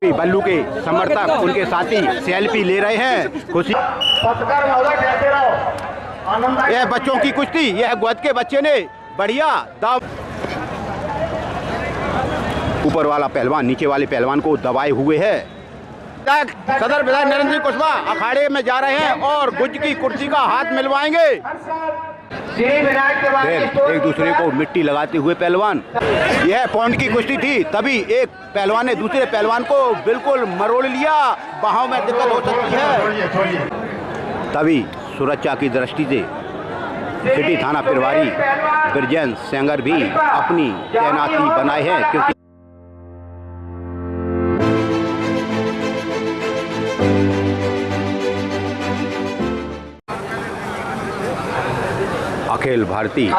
बल्लू के समर्थक उनके साथी सेल्फी ले रहे हैं। खुशी यह बच्चों की कुश्ती, यह गोद के बच्चे ने बढ़िया दाव। ऊपर वाला पहलवान नीचे वाले पहलवान को दबाए हुए है। सदर विधायक नरेंद्र सिंह कुशवाहा अखाड़े में जा रहे हैं और गुज की कुर्सी का हाथ मिलवाएंगे। एक दूसरे को मिट्टी लगाते हुए पहलवान। यह पौंड की कुश्ती थी, तभी एक पहलवान ने दूसरे पहलवान को बिल्कुल मरोड़ लिया। बाहों में दिक्कत हो सकती है। तभी सुरक्षा की दृष्टि से सिटी थाना प्रभारी ब्रिजेश सेंगर भी अपनी तैनाती बनाए हैं, क्योंकि अखिल भारतीय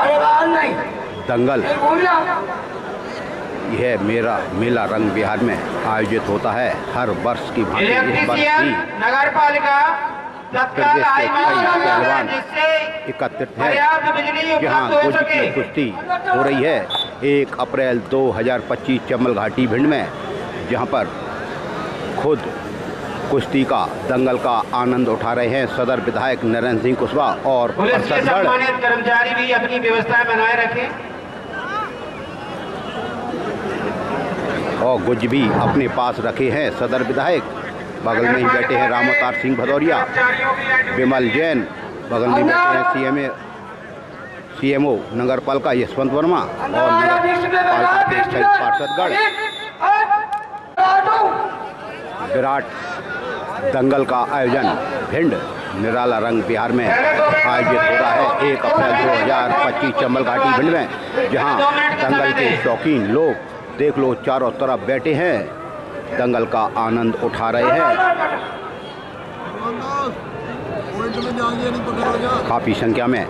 दंगल यह मेरा मेला रंग बिहार में आयोजित होता है। हर वर्ष की भांति इस वर्ष भी नगर पालिका प्रदेश के कई पहलवान एकत्रित हैं, जहां गुज की कुश्ती हो रही है। 1 अप्रैल 2025 चंबल घाटी भिंड में, जहां पर खुद कुश्ती का दंगल का आनंद उठा रहे हैं सदर विधायक नरेंद्र सिंह कुशवाहा और सम्मानित कर्मचारी भी अपनी व्यवस्था बनाए रखें और गुज भी अपने पास रखे हैं सदर विधायक। बगल में ही बैठे हैं राम अवतार सिंह भदौरिया, विमल जैन, बगल में बैठे हैं सीएमओ नगर पालिका यशवंत वर्मा और नगर पालिका के शहीद पार्षदगढ़। विराट दंगल का आयोजन भिंड निराला रंग बिहार में आयोजित हो रहा है 1 अप्रैल 2025 चंबल घाटी भिंड में, जहां दंगल के शौकीन लोग देख लो चारों तरफ बैठे हैं, दंगल का आनंद उठा रहे हैं। काफी संख्या में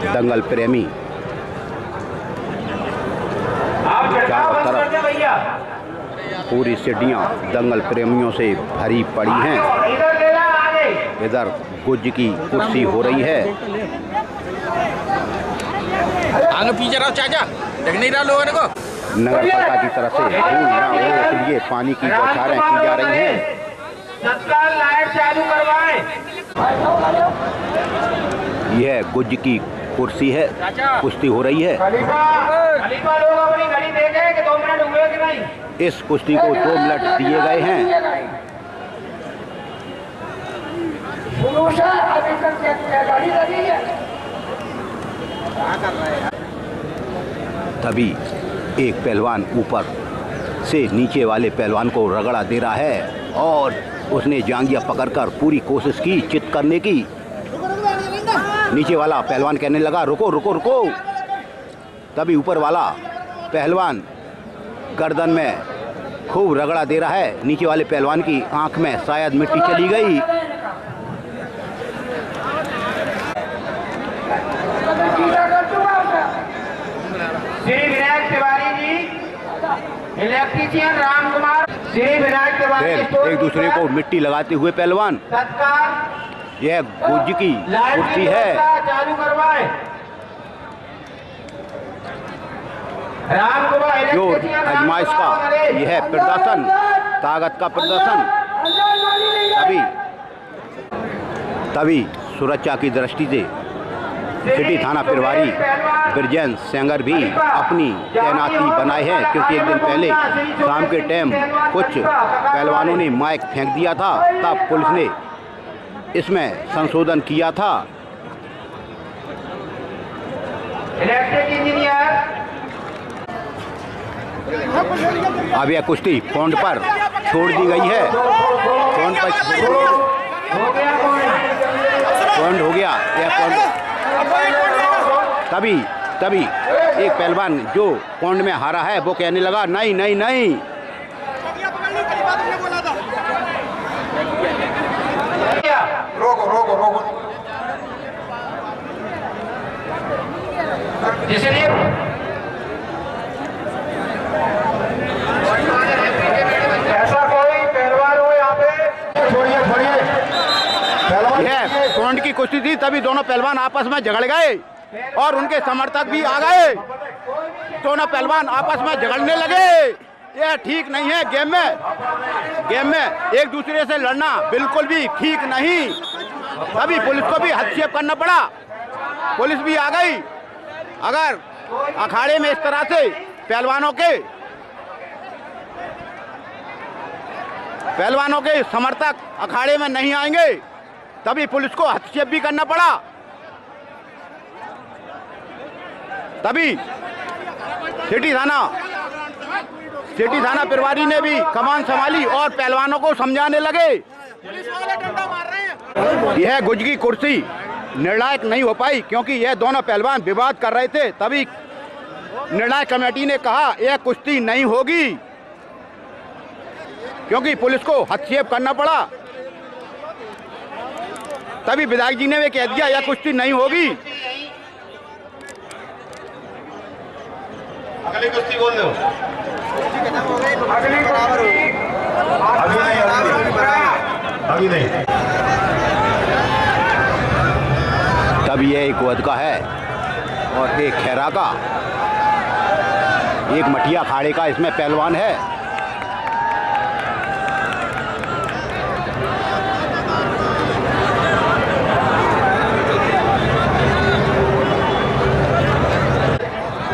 दंगल प्रेमी चारों तरफ पूरी सीढ़ियाँ दंगल प्रेमियों से भरी पड़ी हैं। इधर गुज की कुर्सी हो रही है। आगे पीछे रहो चाचा, देख नहीं रहा लोगों को। नगर पालिका की तरफ से धूल ना हो इसलिए पानी की बौछारें की जा रही हैं। तत्काल लाइट चालू करवाएं। यह गुज की कुर्सी है, कुश्ती हो रही है। खलीफा लोग अपनी घड़ी देखें कि 2 मिनट हुए कि नहीं। इस कुश्ती को 2 मिनट दिए गए हैं। तभी एक पहलवान ऊपर से नीचे वाले पहलवान को रगड़ा दे रहा है और उसने जांघिया पकड़कर पूरी कोशिश की चित करने की। नीचे वाला पहलवान कहने लगा रुको रुको रुको। तभी ऊपर वाला पहलवान गर्दन में खूब रगड़ा दे रहा है। नीचे वाले पहलवान की आंख में शायद मिट्टी चली गई। श्री विनायक तिवारी जी, इलेक्ट्रीशियन राम कुमार, श्री विनायक तिवारी एक दूसरे को मिट्टी लगाते हुए पहलवान। यह गुज की कुर्सी है। चालू करवाएं। जो आजमाइश का यह प्रदर्शन, ताकत का प्रदर्शन। तभी सुरक्षा की दृष्टि से सिटी थाना प्रभारी ब्रिजेश सेंगर भी अपनी तैनाती बनाए हैं, क्योंकि एक दिन पहले शाम के टाइम कुछ पहलवानों ने माइक फेंक दिया था, तब पुलिस ने इसमें संशोधन किया था। इलेक्ट्रिक इंजीनियर अब यह कुश्ती पौंड पर छोड़ दी गई है। पौंड पर पौंड हो गया यह पौंड। तभी एक पहलवान जो पौंड में हारा है वो कहने लगा नहीं नहीं नहीं। रोको रोको रोको। इसलिए ऐसा कोई पहलवान हो यहाँ पे छोड़िए छोड़िए। यह पौंड की कुश्ती थी, तभी दोनों पहलवान आपस में झगड़ गए और उनके समर्थक भी आ गए। दोनों पहलवान आपस में झगड़ने लगे। ये ठीक नहीं है। गेम में एक दूसरे से लड़ना बिल्कुल भी ठीक नहीं। तभी पुलिस को भी हस्तक्षेप करना पड़ा। पुलिस भी आ गई। अगर अखाड़े में इस तरह से पहलवानों के समर्थक अखाड़े में नहीं आएंगे, तभी पुलिस को हस्तक्षेप भी करना पड़ा। तभी सिटी थाना प्रभारी ने भी कमान संभाली और पहलवानों को समझाने लगे। यह गुज की कुर्सी निर्णायक नहीं हो पाई क्योंकि यह दोनों पहलवान विवाद कर रहे थे। तभी निर्णायक कमेटी ने कहा यह कुश्ती नहीं होगी क्योंकि पुलिस को हस्तक्षेप करना पड़ा। तभी विधायक जी ने भी कह दिया यह कुश्ती नहीं होगी। अगली कुश्ती बोल दो। अभी नहीं। तब ये एक वध का है और एक खैरा का, एक मटिया खाड़े का इसमें पहलवान है।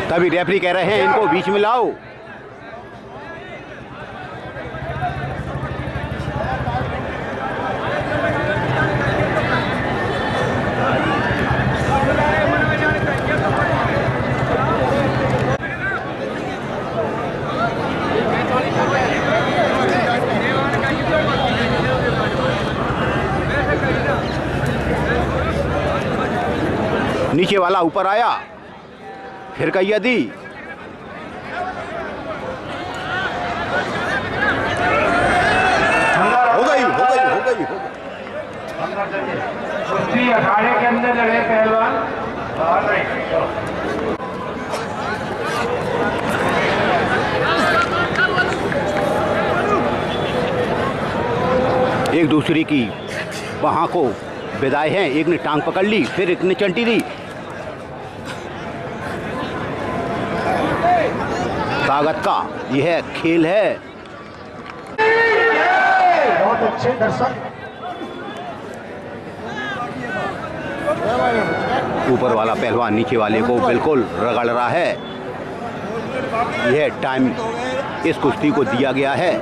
तभी रेफरी कह रहे हैं इनको बीच में लाओ। नीचे वाला ऊपर आया, फिर कहिया दी। हो गई। कुश्ती अखाड़े के अंदर लड़े पहलवान बाहर नहीं। एक दूसरे की वहां को विदाई हैं। एक ने टांग पकड़ ली, फिर एक ने चंटी दी। ताकत का यह खेल है। बहुत अच्छे दर्शक। ऊपर वाला पहलवान नीचे वाले को बिल्कुल रगड़ रहा है। यह टाइम इस कुश्ती को दिया गया है।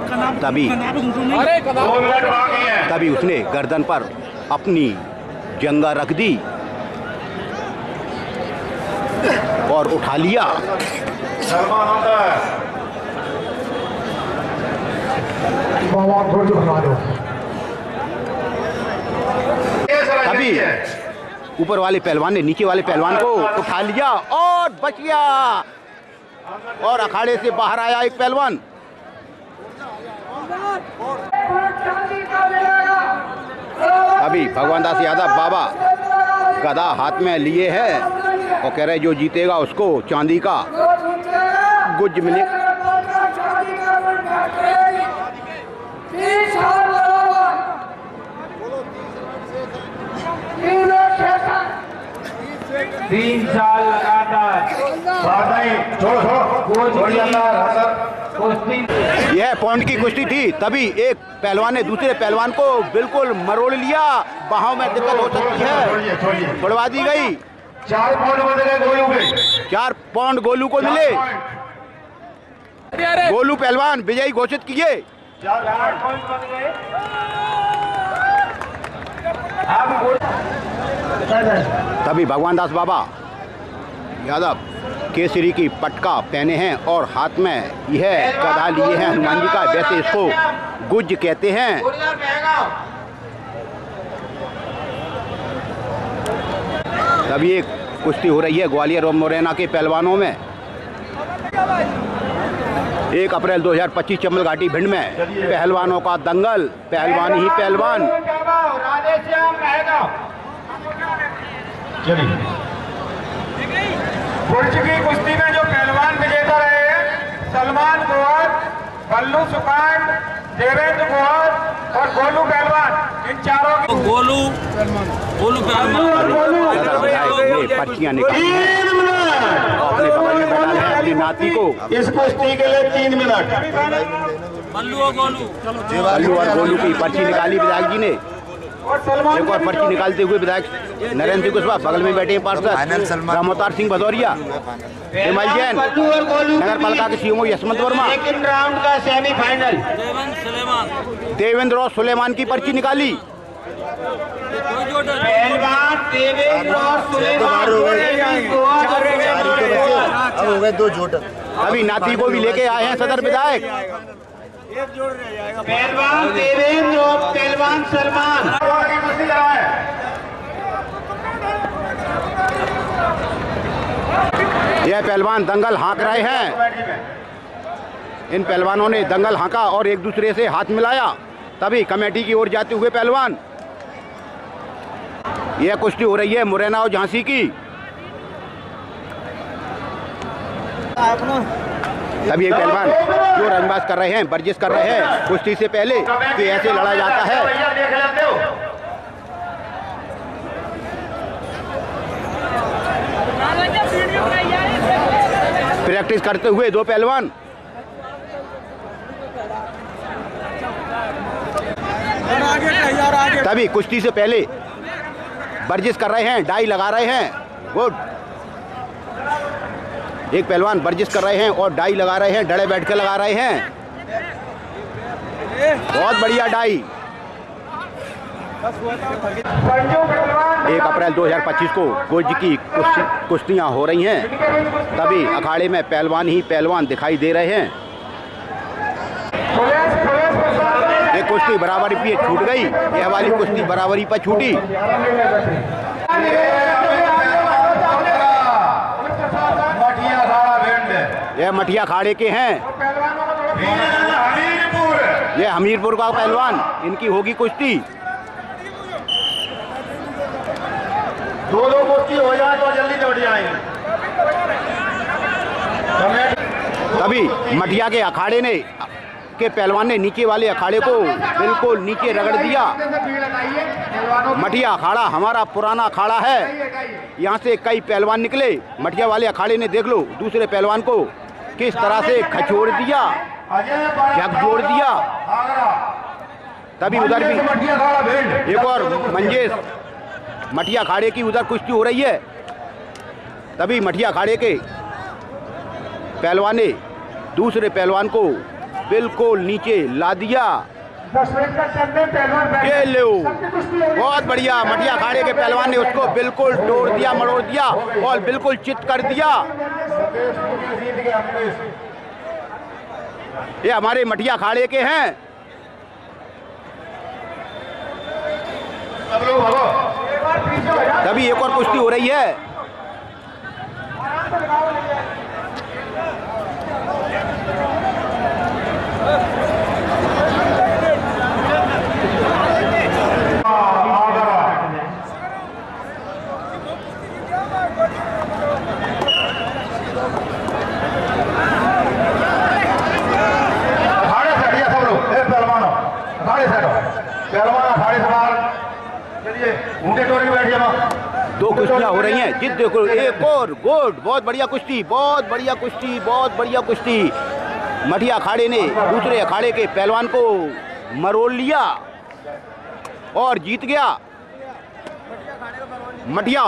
तभी उसने गर्दन पर अपनी जंगा रख दी और उठा लिया। सलमान होता है। तभी ऊपर वाले पहलवान ने नीचे वाले पहलवान को उठा लिया और बच गया और अखाड़े से बाहर आया एक पहलवान। अभी भगवान दास यादव बाबा गदा हाथ में लिए हैं और कह रहे जो जीतेगा उसको चांदी का गुज मिले। तीन साल लगातार यह पौंड की कुश्ती थी। तभी एक पहलवान ने दूसरे पहलवान को बिल्कुल मरोड़ लिया। बाहों में दिक्कत हो सकती है, छुड़वा दी गई। 4 पौंड मिले गोलू के। 4 पौंड गोलू को मिले। गोलू पहलवान विजयी घोषित किए। तभी भगवान दास बाबा यादव केसरी की पटका पहने हैं और हाथ में यह गदा लिए हैं हनुमान जी का। वैसे इसको गुज कहते हैं। तभी एक कुश्ती हो रही है ग्वालियर और मुरैना के पहलवानों में। 1 अप्रैल 2025 चंबल घाटी भिंड में पहलवानों का दंगल। पहलवान ही पहलवान। पुरुष की कुश्ती में जो पहलवान विजेता रहे सलमान गोहर, बल्लू सुकान, देवेंद्र गोहर, और गोलू पहलवान, इन चारों की गोलू ये पर्चियां निकाली अपने बगल में बैठा है अपनी नाती को। इस कुश्ती के लिए 3 मिनट। बल्लू और गोलू बल्लू और गोलू की पर्ची निकाली विधायक जी ने। एक और पर्ची निकालते हुए विधायक नरेंद्र सिंह कुशवाहा, बगल में बैठे हैं पार्षद रामअवतार सिंह भदौरिया, विमल जैन, नगर पालिका के CMO Yashwant Verma, second round का सेमीफाइनल देवेंद्र और सुलेमान की पर्ची निकाली। पहलवान देवेंद्र और सुलेमान अब हो गए 2 जोड़। अभी नाती को भी लेके आए हैं सदर विधायक। पहलवान देवेंद्र और पहलवान सलमान। यह पहलवान दंगल हाँक रहे हैं। इन पहलवानों ने दंगल हाँका और एक दूसरे से हाथ मिलाया। तभी कमेटी की ओर जाते हुए पहलवान, यह कुश्ती हो रही है मुरैना और झांसी की। तभी एक पहलवान जो रंगबाज कर रहे हैं, वर्जिश कर रहे हैं कुश्ती से पहले कि ऐसे लड़ा जाता है। प्रैक्टिस करते हुए 2 पहलवान। तभी कुश्ती से पहले वर्जिश कर रहे हैं, डाई लगा रहे हैं। गुड। एक पहलवान वर्जिश कर रहे हैं और डाई लगा रहे हैं, डड़े बैठ के लगा रहे हैं। बहुत बढ़िया डाई। 1 अप्रैल 2025 को गोज की कुश्तियां हो रही हैं। तभी अखाड़े में पहलवान ही पहलवान दिखाई दे रहे हैं। ये कुश्ती बराबरी पे छूट गई। यह वाली कुश्ती बराबरी पर छूटी। यह मठिया खाड़े के हैं। यह हमीरपुर का पहलवान, इनकी होगी कुश्ती। 2 कुश्ती हो जाए तो जल्दी लौट जाएंगे। तभी मठिया के अखाड़े ने के पहलवान ने नीचे वाले अखाड़े को बिल्कुल नीचे रगड़ दिया। मठिया अखाड़ा हमारा पुराना अखाड़ा है। यहाँ से कई पहलवान निकले। मठिया वाले अखाड़े ने देख लो दूसरे पहलवान को किस तरह से खचोड़ दिया, झकझोड़ दिया। तभी उधर भी एक और मंजेश मठिया अखाड़े की उधर कुश्ती हो रही है। तभी मठिया अखाड़े के पहलवान ने दूसरे पहलवान को बिल्कुल नीचे ला दिया। ये लो, बहुत बढ़िया। मठिया अखाड़े के पहलवान ने उसको बिल्कुल तोड़ दिया, मरोड़ दिया और बिल्कुल चित कर दिया। ये हमारे मठिया अखाड़े के हैं। तभी एक और कुश्ती हो रही है। दो कुश्तियां हो रही हैं। जित देखो एक और गुड, बहुत बढ़िया कुश्ती, बहुत बढ़िया कुश्ती, बहुत बढ़िया कुश्ती। मठिया अखाड़े ने दूसरे अखाड़े के पहलवान को मरोड़ लिया और जीत गया। मठिया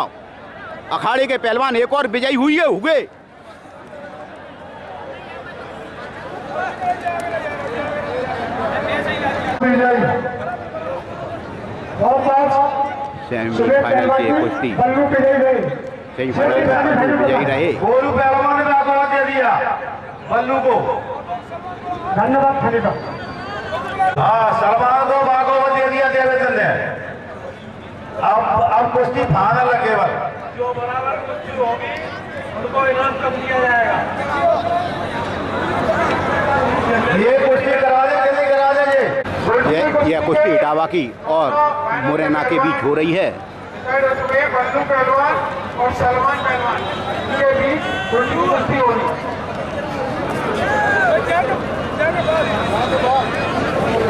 अखाड़े के पहलवान एक और विजयी हुए। सेमीफाइनल की कुश्ती, सेमीफाइनल में विजयी रहे। गोलू पहलवान ने भागवत दे दिया बल्लू को। धन्यवाद। हाँ, सलमान को भागवत दे दिया देवेंद्र ने। अब कुश्ती फाइनल है केवल। जो बराबर कुश्ती होगी उनको इनाम कब दिया जाएगा? ये कुश्ती करा दे, जल्दी करा देंगे। यह कुश्ती इटावा की और मुरैना के बीच हो रही है। बल्लू पहलवान और सलमान पहलवान के बीच कुश्ती होगी।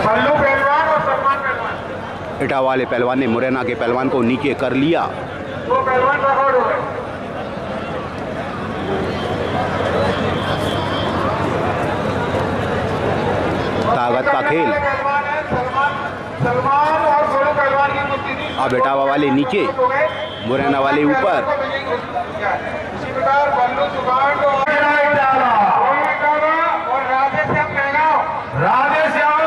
बल्लू पहलवान और सलमान इटा वाले पहलवान ने मुरैना के पहलवान को नीचे कर लिया। वो पहलवान रिकॉर्ड हो गए। ताकत का खेल। सलमान और सोनू पहलवान की कुश्ती थी। अब इटावा वाले नीचे, मुरैना वाले ऊपर। इसी प्रकार बल्लू सुभाष और राधेश्याम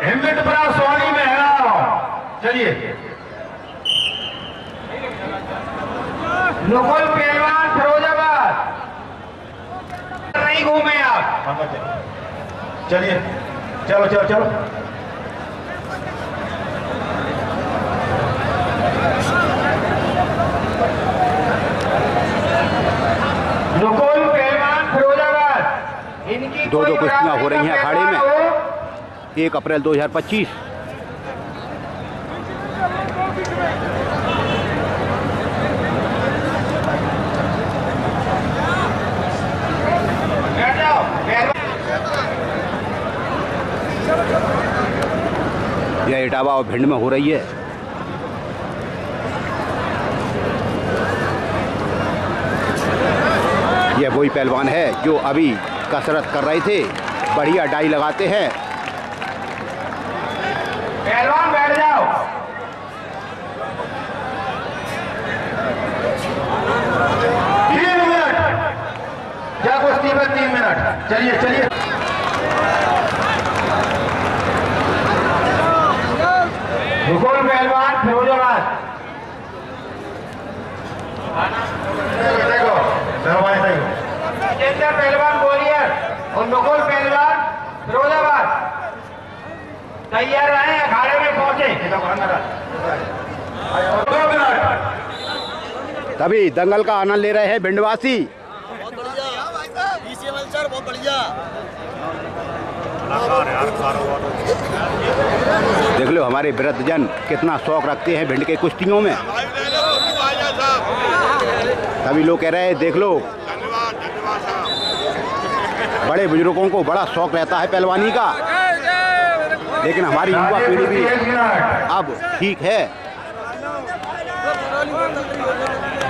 हिम्मतपुरा सोनी महराव। चलिए नुकुल पहलवान फिरोजाबाद नहीं घूमे आप। चलिए चलो चलो चलो। नुकुल पहलवान फिरोजाबाद, इनकी दो कुश्तियां हो रही हैं अखाड़े में। 1 अप्रैल 2025। यह इटावा और भिंड में हो रही है। यह वही पहलवान है जो अभी कसरत कर रहे थे। बढ़िया डाई लगाते हैं। पहलवान बैठ जाओ। 3 मिनट क्या कुश्ती में 3 मिनट। चलिए चलिए। नुकुल पहलवान फिरोजाबाद, जितेंद्र पहलवान ग्वालियर और नुकुल पहलवान फिरोजाबाद तैयार रहे, अखाड़े में पहुंचे। 2 मिनट। तभी दंगल का आनंद ले रहे हैं भिंडवासी। बहुत बढ़िया सर, बहुत बढ़िया। देख लो हमारे वृद्धजन कितना शौक रखते हैं भिंड के कुश्तियों में। सभी लोग कह रहे हैं देख लो, बड़े बुजुर्गों को बड़ा शौक रहता है पहलवानी का। लेकिन हमारी युवा पीढ़ी भी अब ठीक है।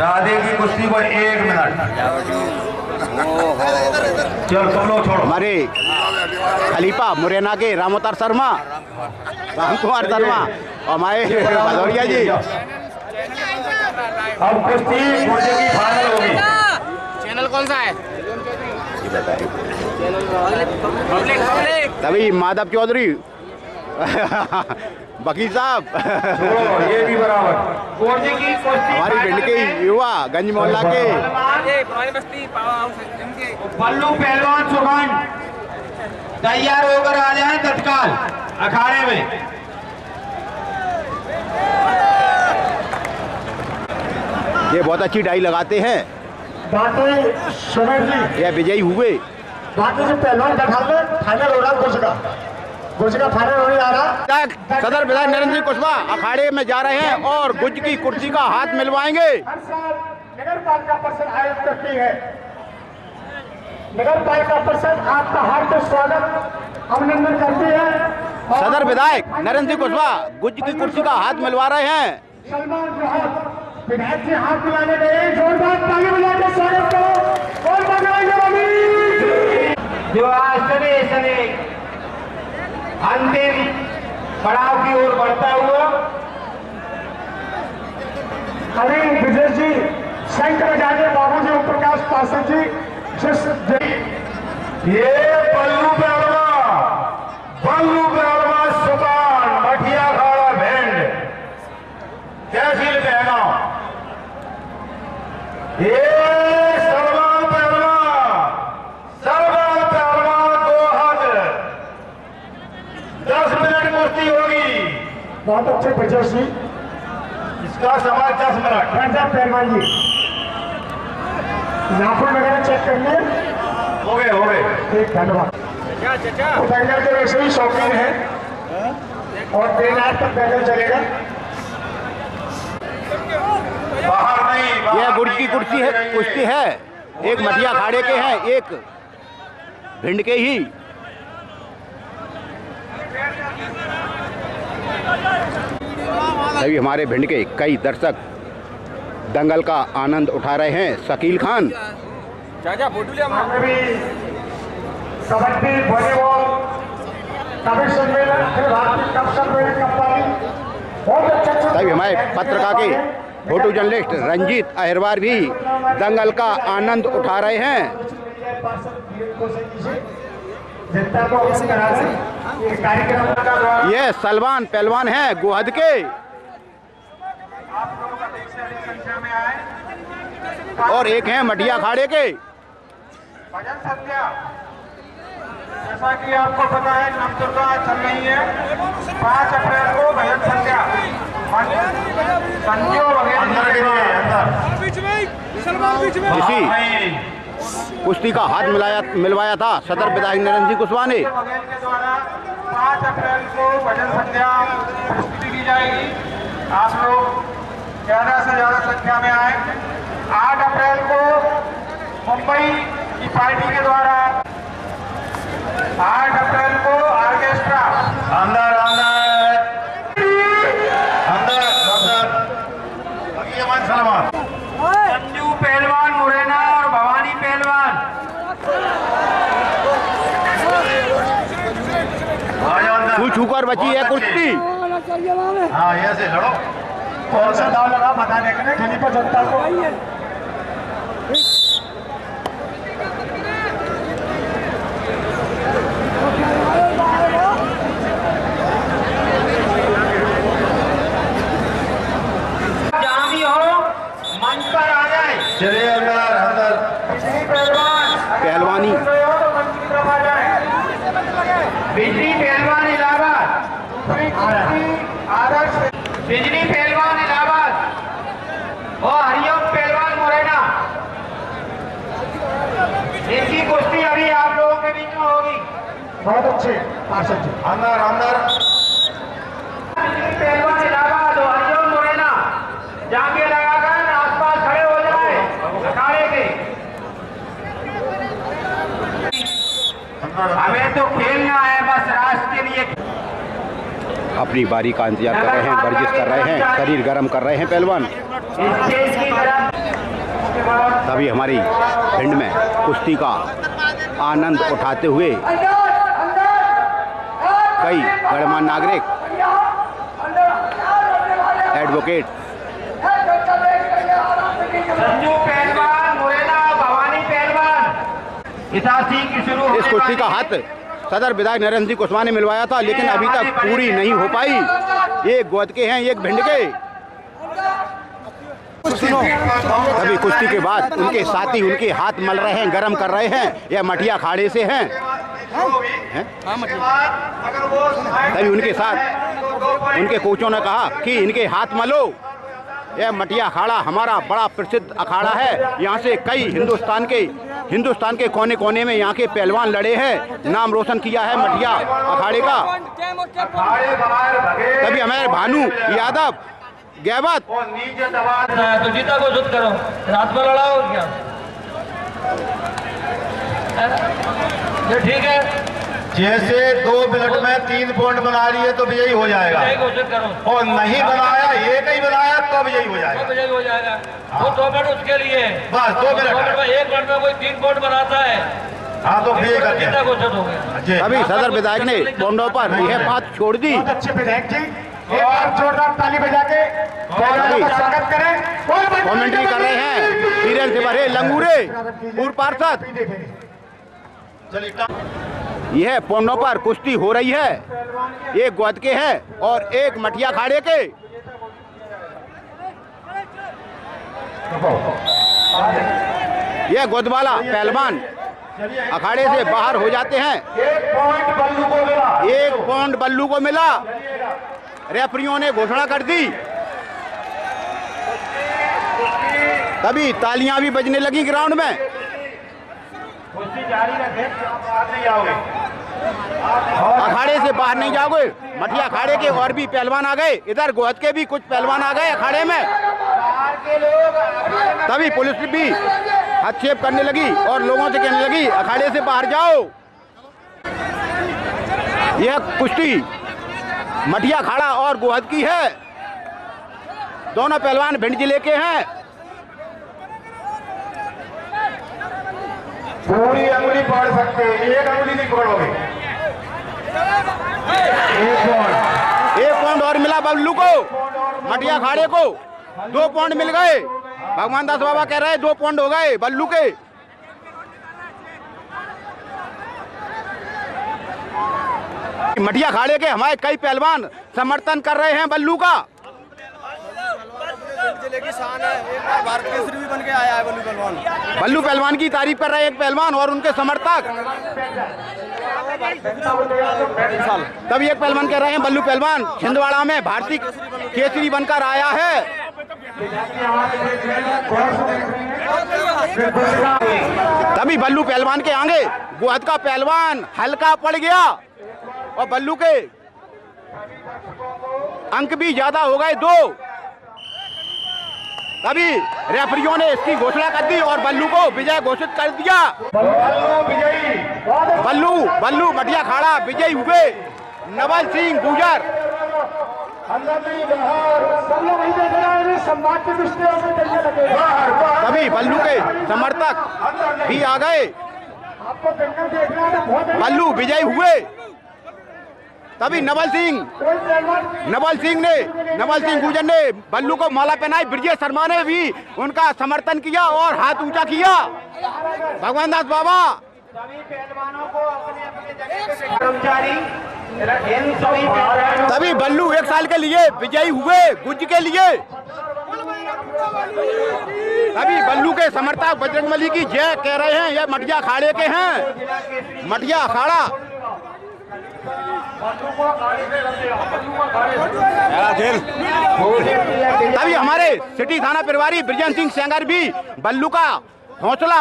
राधे की कुश्ती को 1 मिनट। चलो सब लोग छोड़ो। हमारे खलीफा मुरैना के राम कुमार शर्मा और हमारे भदौरिया जी। अब कुश्ती मुर्जे की फाइनल होगी। चैनल कौन सा है? तभी माधव चौधरी वकील साहब, छोड़ो ये भी बराबर। मुर्जे की कुश्ती हमारी भिंड के युवा गंज मोहल्ला के बल्लू पहलवान सुखंड तैयार होकर आ जाए तत्काल अखाड़े में। ये बहुत अच्छी डाई लगाते हैं। बाकी सुमेर जी, यह विजयी हुए। बाकी जो पहलवान बैठा ले फाइनल हो रहा गुज का फाइनल होने आ रहा। सदर विधायक नरेंद्र सिंह कुशवाहा अखाड़े में जा रहे हैं और गुज की कुर्सी का हाथ मिलवाएंगे। हर साल नगर पालिका परिषद आयोजित करती है। नगर पालिका परिषद आपका हार्दिक स्वागत अभिनंदन करती है। सदर विधायक नरेंद्र सिंह कुशवाहा गुज की कुर्सी का हाथ मिलवा रहे हैं। सलमान जोहर विधायक से हाथ मिलाने गए, जोरदार ताली बजाकर स्वागत करो। और बजाएंगे जो आज सने अंतिम पड़ाव की ओर बढ़ता हुआ अरे विजय जी, शंकर जाने बाबू जी, ओम प्रकाश पासक जी, ये बल्लू पहलवान सुबान मठिया खाड़ा भिंड तहसील बहगांव। ये सलमान पहलवान 2 हाथ 10 मिनट कुश्ती होगी। बहुत अच्छे विजय जी। इसका समय 10 मिनट। पहलवान जी नाखून वगैरह चेक कर लिए? हो गए। ठीक, धन्यवाद। पैदल के वैसे ही शौकीन है और देर रात तक पैदल चलेगा। बाहर नहीं, यह गुज की कुर्सी है, कुश्ती है। एक मठिया खाड़े के हैं, एक भिंड के ही। तभी हमारे भिंड के कई दर्शक दंगल का आनंद उठा रहे हैं। शकील खान चाचा फोटो ले अभी कबड्डी, वॉलीबॉल, कवि सम्मेलन, अखिल भारतीय कप सम्मेलन कप्तानी बहुत अच्छा। तभी हमारे पत्रकार के फोटो जर्नलिस्ट रंजीत अहिरवार भी दंगल का आनंद उठा रहे हैं। जनता को अवगत करा दें ये कार्यक्रम का ये सलमान पहलवान हैं गोहद के आप लोग अधिक से अधिक संख्या में आए। और एक हैं मटिया खाड़े के। भजन संध्या, जैसा कि आपको पता है नवदुर्गा चल रही है। 5 अप्रैल को भजन संध्या संजो वगैरह इसी कुश्ती का हाथ मिलवाया था सदर विधायक नरेंद्र सिंह कुशवाहा ने। बघेल के द्वारा 5 अप्रैल को भजन संध्या प्रस्तुति की जाएगी। आप लोग ज़्यादा से ज़्यादा संख्या में आए। 8 अप्रैल को मुंबई की पार्टी के द्वारा 8 अप्रैल को ऑर्केस्ट्रा अंदर सलमान संजू पहलवान मुरैना और भवानी पहलवान छू छू कर बची है कुश्ती। हाँ ये से लड़ो। कौन सा दाव लगा बताने के लिए दिल्ली पर जनता को जहाँ भी हो मंच पर आ जाए। चलिए अंदर पहलवानी मंच की तरफ आ जाए। बिजली पहलवान इलाहाबाद, आदर्श बिजली पहलवान इलाहाबाद और हरिओम पहलवान मुरैना। इनकी कुश्ती अभी आप लोगों के बीच में होगी। बहुत अच्छे पार्षद जी। अंदर बिजली पहलवान इलाहाबाद और हरिओम मुरैना जाके लगाकर आसपास खड़े हो जाए अखाड़े के। हमें तो खेलना है बस राष्ट्र के लिए। अपनी बारी का इंतजार कर रहे हैं, वर्जिश कर रहे हैं, शरीर गर्म कर रहे हैं पहलवान। तभी हमारी भिंड में कुश्ती का आनंद उठाते हुए कई गणमान्य नागरिक, एडवोकेट, संजू पहलवान मुरैना, भवानी पहलवान इतासी की शुरू। इस कुश्ती का हाथ सदर विधायक नरेंद्र सिंह कुशवाहा ने मिलवाया था, लेकिन अभी तक पूरी नहीं हो पाई। एक गोद के हैं, एक भिंड के। तभी कुश्ती के बाद उनके साथी उनके हाथ मल रहे हैं, गर्म कर रहे हैं। यह मटिया खाड़े से हैं। तभी उनके साथ उनके कोचों ने कहा कि इनके हाथ मलो। यह मटिया अखाड़ा हमारा बड़ा प्रसिद्ध अखाड़ा है। यहाँ से कई हिंदुस्तान के कोने कोने में यहाँ के पहलवान लड़े हैं, नाम रोशन किया है मटिया अखाड़े का। तभी हमारे भानु यादव गैबत तो जीता को शुद्ध करो, रात में लड़ाओ क्या? ये ठीक है, जैसे 2 मिनट में 3 पॉइंट बना लिए तो विजयी हो जाएगा, घोषित करो। और नहीं बनाया, एक ही बनाया तो विजयी हो जाएगा। विजयी हो जाएगा। वो 2 मिनट उसके लिए, बस 2 मिनट में 1 मिनट में कोई 3 पॉइंट बनाता है। हाँ तो विजयी करते जीता हैं। घोषित हो गया। तभी सदर विधायक ने पौंडों पर यह बात छोड़ दी। बहुत अच्छे विधायक जी, एक बार जोरदार ताली बजा के पहलवानों का स्वागत करें। कमेंट्री कर रहे हैं सीरियल से भरे लंगूरे पूर्व पार्षद। यह पौंडों पर कुश्ती हो रही है। एक गोद के हैं और एक मटिया खाड़े के। यह गोदवाला पहलवान अखाड़े से बाहर हो जाते हैं। 1 पॉइंट बल्लू को मिला। 1 पॉइंट बल्लू को मिला। रेफरियों ने घोषणा कर दी। तभी तालियां भी बजने लगी ग्राउंड में। कुश्ती जारी रखें, आप बाहर नहीं आओगे। अखाड़े से बाहर नहीं जाओगे। मटिया अखाड़े के और भी पहलवान आ गए, इधर गोहद के भी कुछ पहलवान आ गए अखाड़े में। बाहर के लोग तभी पुलिस भी हस्तक्षेप करने लगी और लोगों से कहने लगी अखाड़े से बाहर जाओ। यह कुश्ती मटिया अखाड़ा और गोहद की है। दोनों पहलवान भिंड जिले के हैं। पूरी अंगुली पकड़ सकते हैं, एक अंगुली नहीं पकड़ोगे। एक पॉइंट और मिला बल्लू को, मटिया अखाड़े को 2 पॉइंट मिल गए। भगवान दास बाबा कह रहे हैं 2 पॉइंट हो गए बल्लू के। मटिया अखाड़े के हमारे कई पहलवान समर्थन कर रहे हैं बल्लू का। जिले की शान है, एक बार भारत केसरी भी बन के आया है बल्लू पहलवान। बल्लू पहलवान की तारीफ कर रहे हैं एक पहलवान और उनके समर्थक। तभी एक पहलवान कह रहे हैं बल्लू पहलवान छिंदवाड़ा में भारतीय केसरी बनकर आया है। तभी बल्लू पहलवान के आगे गोहद का पहलवान हल्का पड़ गया और बल्लू के अंक भी ज्यादा हो गए 2। तभी रेफरियों ने इसकी घोषणा कर दी और बल्लू को विजय घोषित कर दिया। बल्लू मटिया अखाड़ा विजयी हुए। नवल सिंह गुजर तभी बल्लू के समर्थक भी आ गए। बल्लू विजयी हुए। तभी नवल सिंह गुजर ने बल्लू को माला पहनाई। ब्रजेश शर्मा ने भी उनका समर्थन किया और हाथ ऊंचा किया। भगवान दास बाबा सभी पहलवानों को अपने जगह पे कर्मचारी तभी बल्लू 1 साल के लिए विजयी हुए गुज के लिए। तभी बल्लू के समर्थक बजरंगबली की जय कह रहे हैं। यह मटिया अखाड़े के हैं, मटिया अखाड़ा। तभी हमारे सिटी थाना प्रभारी ब्रजेंद्र सिंह सेंगर भी बल्लू का हौसला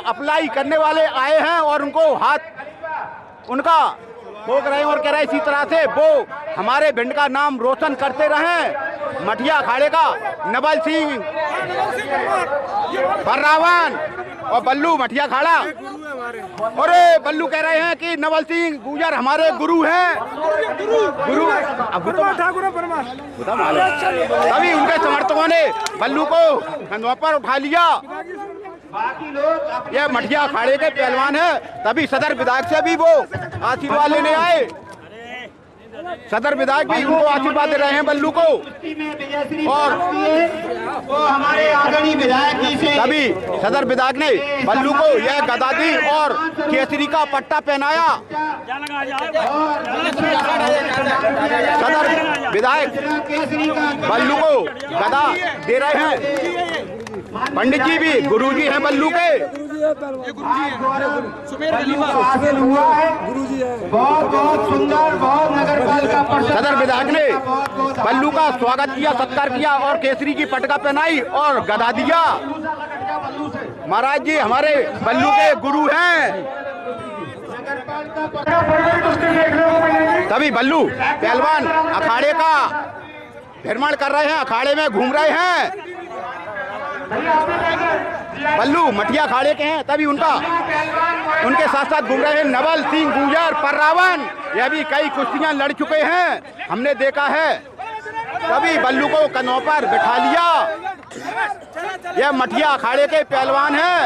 अप्लाई करने वाले आए हैं और उनको हाथ उनका ठोक रहे हैं और कह रहे हैं इसी तरह से वो हमारे भिंड का नाम रोशन करते रहें। मटिया अखाड़े का नवल सिंह बर्रावन और बल्लू मटिया अखाड़ा। और बल्लू कह रहे हैं कि नवल सिंह गुजर हमारे गुरु हैं। गुरु तभी उनके समर्थकों ने बल्लू को कंधों पर उठा लिया। यह मटिया अखाड़े के पहलवान है। तभी सदर विधायक से भी वो आशीर्वाद लेने आए। सदर विधायक भी उनको आशीर्वाद दे रहे हैं बल्लू को। और हमारे आदरणीय विधायक जी से तभी सदर विधायक ने बल्लू को यह गदा दी और केसरी का पट्टा पहनाया। सदर विधायक बल्लू को गदा दे रहे हैं। पंडित जी भी गुरुजी हैं बल्लू के। बहुत बहुत सुंदर, बहुत नगरपालिका परिषद सदर विधायक ने बल्लू का स्वागत किया, सत्कार किया और केसरी की पटका पहनाई और गदा दिया। महाराज जी हमारे बल्लू के गुरु हैं। तभी बल्लू पहलवान अखाड़े का भ्रमण कर रहे हैं, अखाड़े में घूम रहे हैं। बल्लू मटिया अखाड़े के हैं। तभी उनके साथ साथ घूम रहे हैं नवल सिंह गुजर पर्रावन। यह भी कई कुश्तियां लड़ चुके हैं, हमने देखा है। तभी बल्लू को कंधों पर बिठा लिया। यह मटिया अखाड़े के पहलवान हैं।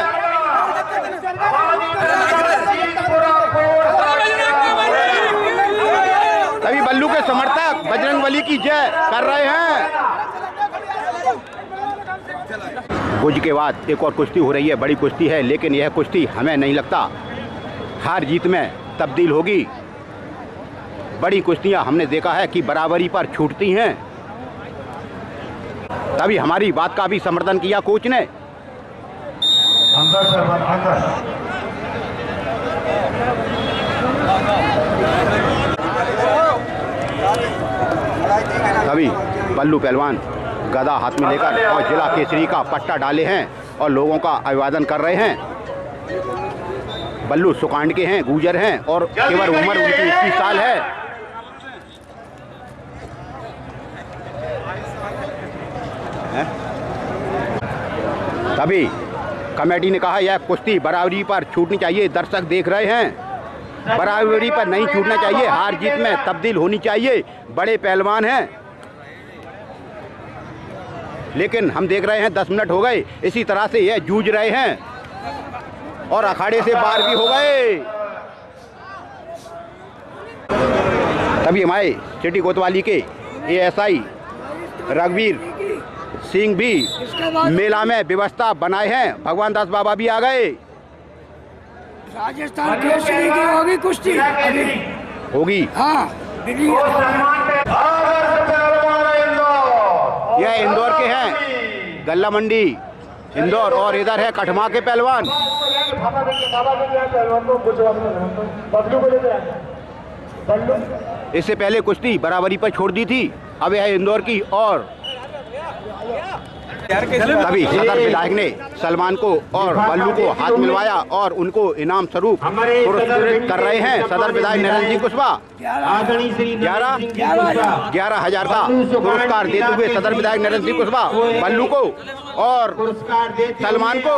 तभी बल्लू के समर्थक बजरंगबली की जय कर रहे हैं। गुज के बाद एक और कुश्ती हो रही है, बड़ी कुश्ती है, लेकिन यह कुश्ती हमें नहीं लगता हार जीत में तब्दील होगी। बड़ी कुश्तियां हमने देखा है कि बराबरी पर छूटती हैं। तभी हमारी बात का भी समर्थन किया कोच ने। तभी बल्लू पहलवान गदा हाथ में लेकर और जिला केसरी का पट्टा डाले हैं और लोगों का अभिवादन कर रहे हैं। बल्लू सुकांड के हैं, गुजर हैं और केवल उम्र उनकी 21 साल है। तभी कमेटी ने कहा यह कुश्ती बराबरी पर छूटनी चाहिए। दर्शक देख रहे हैं, बराबरी पर नहीं छूटना चाहिए, हार जीत में तब्दील होनी चाहिए। बड़े पहलवान हैं। लेकिन हम देख रहे हैं 10 मिनट हो गए, इसी तरह से यह जूझ रहे हैं और अखाड़े से बाहर भी हो गए। तभी हमारे सिटी कोतवाली के एएसआई रघुवीर सिंह भी मेला में व्यवस्था बनाए हैं। भगवान दास बाबा भी आ गए। राजस्थान केसरी की होगी कुश्ती होगी। हाँ यह इंदौर के हैं, गल्ला मंडी इंदौर, और इधर है कठमा के पहलवान। इससे पहले कुश्ती बराबरी पर छोड़ दी थी, अब यह इंदौर की। और तभी सदर विधायक ने सलमान को और बल्लू को हाथ मिलवाया और उनको इनाम स्वरूप पुरस्कृत कर रहे हैं। सदर विधायक नरेंद्र सिंह कुशवाहा 11,000 का पुरस्कार देते हुए सदर विधायक नरेंद्र सिंह कुशवाहा बल्लू को और सलमान को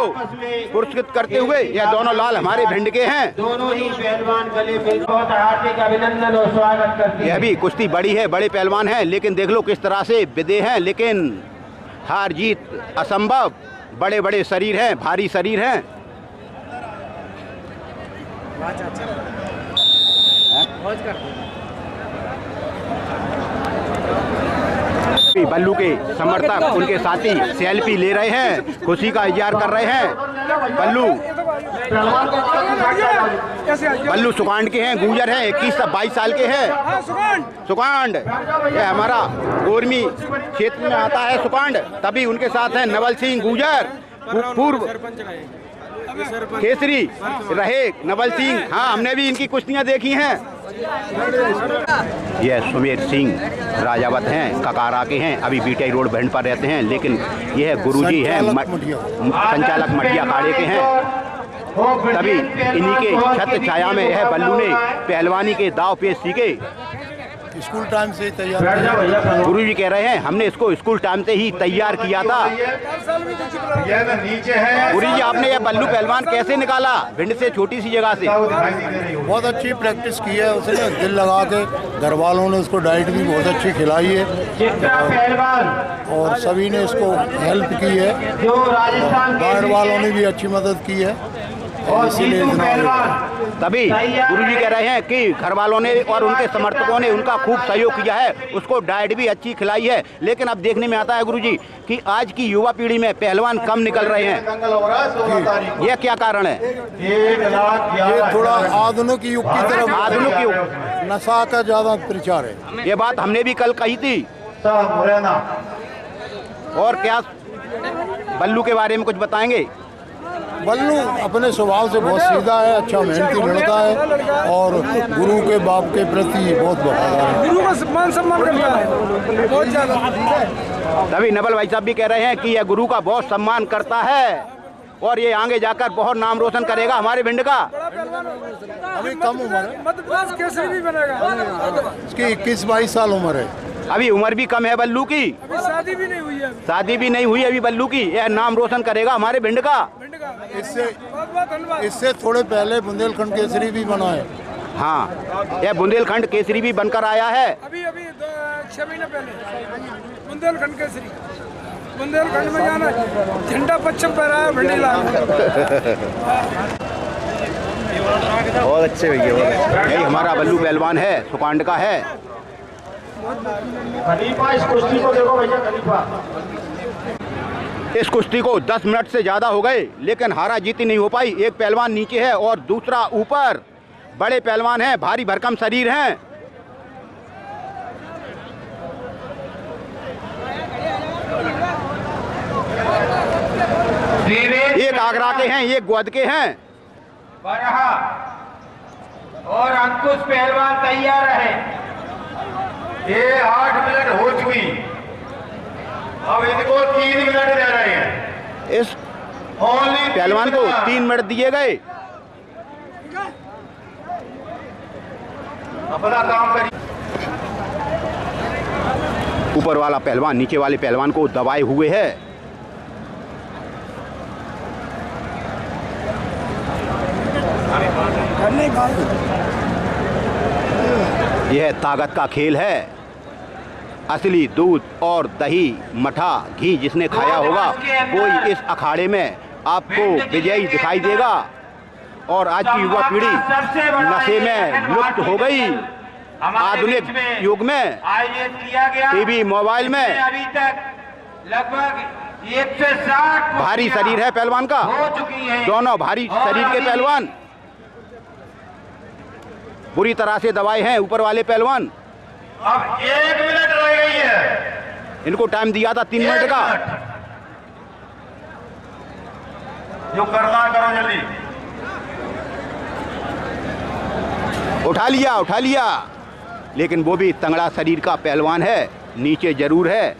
पुरस्कृत करते हुए, यह दोनों लाल हमारे भिंड के हैं। दोनों ही पहलवान गले मिल बहुत हार्दिक अभिनंदन और स्वागत करते हैं। यह भी कुश्ती बड़ी है, बड़े पहलवान हैं, लेकिन देख लो किस तरह से विदे हैं। लेकिन हार जीत असंभव, बड़े बड़े शरीर हैं, भारी शरीर हैं। बल्लू के समर्थक उनके साथी सेल्फी ले रहे हैं, खुशी का इजहार कर रहे हैं। बल्लू सुकांड के हैं, गुजर हैं, 21-22 साल के हैं। सुकांड यह हमारा गोरमी क्षेत्र में आता है सुकांड। तभी उनके साथ हैं नवल सिंह गुजर, पूर्व केसरी रहे नवल सिंह। हाँ, हमने भी इनकी कुश्तियां देखी हैं। यह सुमेर सिंह राजावत हैं, ककारा के हैं, अभी बीटी रोड भिंड पर रहते हैं, लेकिन यह गुरुजी हैं, संचालक मटिया अखाड़े के हैं। तभी इन्हीं के छत्र छाया में यह बल्लू ने पहलवानी के दाव पेश सीखे। स्कूल टाइम से तैयार, गुरुजी कह रहे हैं हमने इसको स्कूल टाइम से ही तैयार किया था। गुरुजी, आपने यह बल्लू पहलवान कैसे निकाला भिंड से, छोटी सी जगह से? बहुत अच्छी प्रैक्टिस की है उसने, दिल लगा के। घर वालों ने उसको डाइट भी बहुत अच्छी खिलाई है और सभी ने इसको हेल्प की है। गार्ड वालों ने भी अच्छी मदद की है और इसीलिए तभी गुरुजी कह रहे हैं कि घर वालों ने और उनके समर्थकों ने उनका खूब सहयोग किया है, उसको डाइट भी अच्छी खिलाई है। लेकिन अब देखने में आता है गुरुजी कि आज की युवा पीढ़ी में पहलवान कम निकल रहे हैं। यह क्या कारण है? ये थोड़ा आधुनिक युग की तरफ, आधुनिक युग, नशा का ज्यादा प्रचार है। ये बात हमने भी कल कही थी। और क्या बल्लू के बारे में कुछ बताएंगे? बल्लू अपने स्वभाव से बहुत सीधा है, अच्छा मेहनती लड़का है और गुरु के बाप के प्रति बहुत वफादार है। गुरु का सम्मान करता है बहुत ज्यादा। तभी नवल भाई साहब भी कह रहे हैं कि यह गुरु का बहुत सम्मान करता है और ये आगे जाकर बहुत नाम रोशन करेगा हमारे भिंड का। अभी कम उम्र है, मध्य प्रदेश केसरी भी बनेगा। इसकी 21-22 साल उम्र है। अभी उम्र भी कम है बल्लू की, अभी शादी भी नहीं हुई है। शादी भी नहीं हुई अभी बल्लू की। यह नाम रोशन करेगा हमारे भिंड का। इससे थोड़े पहले बुंदेलखंड केसरी भी बना है। हाँ, यह बुंदेलखंड केसरी भी बनकर आया है। अभी 6 महीने पहले बुंदेलखंड केसरी। बुंदेलखंड में जाना झंडा पश्चिम पर आया भिंडीला। बहुत अच्छे भैया, यही हमारा बल्लू पहलवान है, सुकांड का है। खलीफा, इस कुश्ती को देखो भैया, खलीफा। इस कुश्ती को 10 मिनट से ज्यादा हो गए, लेकिन हारा जीती नहीं हो पाई। एक पहलवान नीचे है और दूसरा ऊपर। बड़े पहलवान हैं, भारी भरकम शरीर हैं। एक आगरा के हैं, एक गोद के हैं। और अंकुश पहलवान तैयार है। ये 8 मिनट हो चुकी, अब इनको 3 मिनट दे रहे हैं। इस पहलवान को 3 मिनट दिए गए। अपना काम करिए। ऊपर वाला पहलवान नीचे वाले पहलवान को दबाए हुए है। यह ताकत का खेल है। असली दूध और दही मठा घी जिसने खाया होगा कोई इस अखाड़े में आपको विजयी दिखाई देगा। और आज की युवा पीढ़ी नशे में लुप्त हो गई। आधुनिक युग में आयोजित किया गया टीवी मोबाइल में अभी तक लगभग 160 भारी शरीर है पहलवान का, हो चुकी है। दोनों भारी शरीर के पहलवान बुरी तरह से दबाए हैं ऊपर वाले पहलवान। अब 1 मिनट रह गई है। इनको टाइम दिया था 3 मिनट का। जो करना करो जल्दी। उठा लिया लेकिन वो भी तंगड़ा शरीर का पहलवान है, नीचे जरूर है।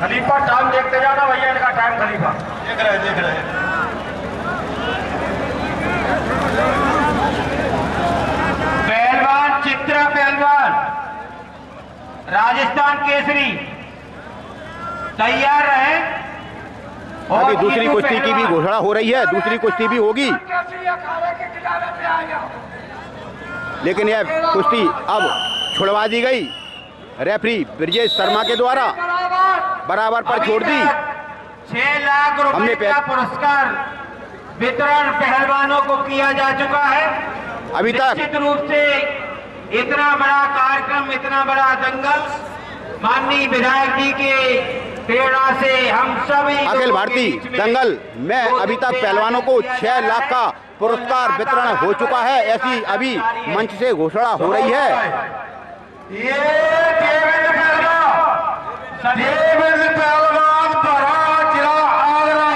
खलीफा टाइम देखते जाना भैया, इनका टाइम खलीफा देख रहे पहलवान चित्रा पहलवान राजस्थान केसरी तैयार रहे। अभी दूसरी कुश्ती की भी घोषणा हो रही है, दूसरी कुश्ती भी होगी, लेकिन यह कुश्ती अब छुड़वा दी गई रेफरी ब्रजेश शर्मा के द्वारा, बराबर पर छोड़ दी। 6 लाख रुपए का पुरस्कार वितरण पहलवानों को किया जा चुका है। अभी तक निश्चित रूप से इतना बड़ा कार्यक्रम, इतना बड़ा दंगल माननीय विधायक जी के प्रेरणा से हम सभी अखिल भारतीय दंगल में अभी तक पहलवानों को 6 लाख का पुरस्कार वितरण हो चुका है, ऐसी अभी मंच से घोषणा हो रही है। ये देवेंद्र पहलवान बड़ा जिला आगरा,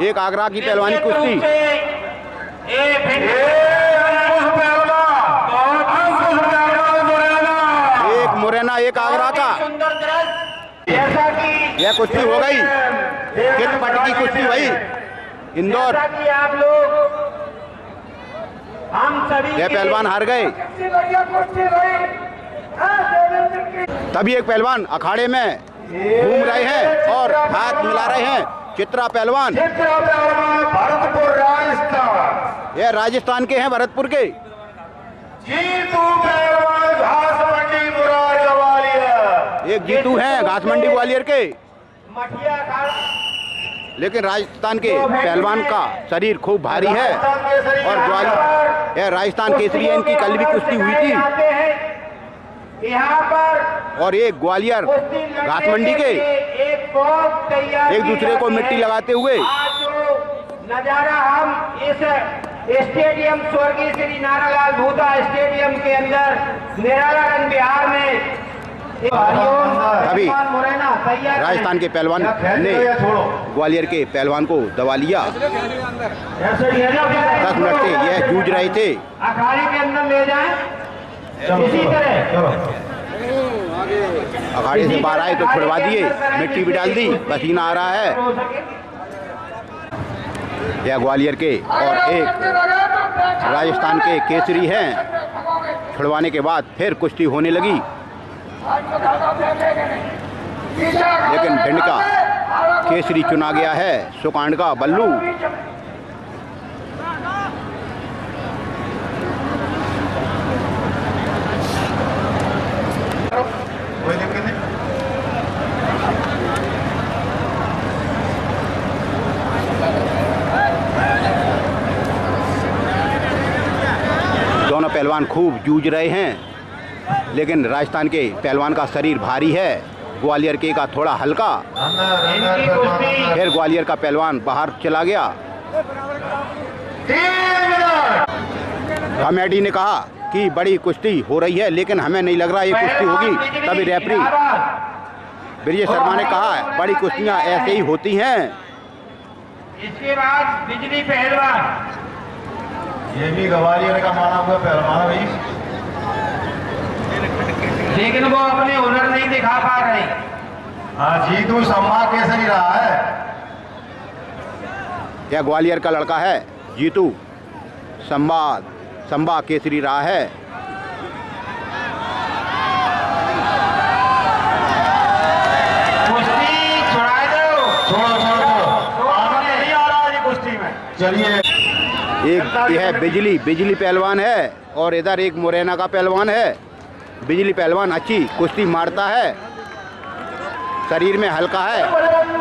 एक आगरा की पहलवानी कुश्ती। एक मुरैना एक आगरा का। जैसा कि यह कुश्ती हो गई, कितपट की कुश्ती हुई इंदौर। जैसा कि आप लोग हम सभी यह पहलवान हार गए। तभी एक पहलवान अखाड़े में घूम रहे हैं और हाथ मिला रहे हैं। चित्रा पहलवान भरतपुर राजस्थान, यह राजस्थान के हैं, भरतपुर के। जीतू पहलवान घासमंडी मुरार ग्वालियर, एक जीतू हैं घासमंडी ग्वालियर के, मठिया अखाड़ा, लेकिन राजस्थान के पहलवान का शरीर खूब भारी है। और ग्वालियर यह राजस्थान केसरी है, इनकी कल भी कुश्ती हुई थी। यहाँ पर और एक ग्वालियर घासमंडी के एक दूसरे को मिट्टी लगाते हुए। आज जो नजारा हम इस स्टेडियम स्वर्गीय श्री नारालाल भूता स्टेडियम के अंदर निरालागंज बिहार में अभी राजस्थान के पहलवान ने ग्वालियर के पहलवान को दबा लिया। 10 मिनट से यह जूझ रहे थे। अखाड़े के अंदर ले जाएं, इसी तरह अखाड़े से बाहर आए तो छुड़वा दिए, मिट्टी भी डाल दी, पसीना आ रहा है। यह ग्वालियर के और एक राजस्थान के केसरी हैं। छुड़वाने के बाद फिर कुश्ती होने लगी, लेकिन भिंड का केसरी चुना गया है, सुकांड का बल्लू। दोनों पहलवान खूब जूझ रहे हैं, लेकिन राजस्थान के पहलवान का शरीर भारी है, ग्वालियर के का थोड़ा हल्का। फिर ग्वालियर का पहलवान बाहर चला गया। कमेटी ने कहा कि बड़ी कुश्ती हो रही है, लेकिन हमें नहीं लग रहा ये कुश्ती होगी। तभी रेफरी ब्रजेश शर्मा ने कहा बड़ी कुश्तियां ऐसे ही होती हैं। इसके बाद बिजली पहलवान, ये भी ग्वालियर का माना हुआ पहलवान भाई, लेकिन वो अपने हुनर नहीं दिखा पा रहे। हाँ जीतू सम्मा केसरी रहा है। यह ग्वालियर का लड़का है जीतू, संबा केसरी रहा है। कुश्ती छुड़ा दो, छोड़ो आनंद नहीं आ रहा है कुश्ती में। चलिए, एक यह बिजली पहलवान है और इधर एक मुरैना का पहलवान है। बिजली पहलवान अच्छी कुश्ती मारता है, शरीर में हल्का है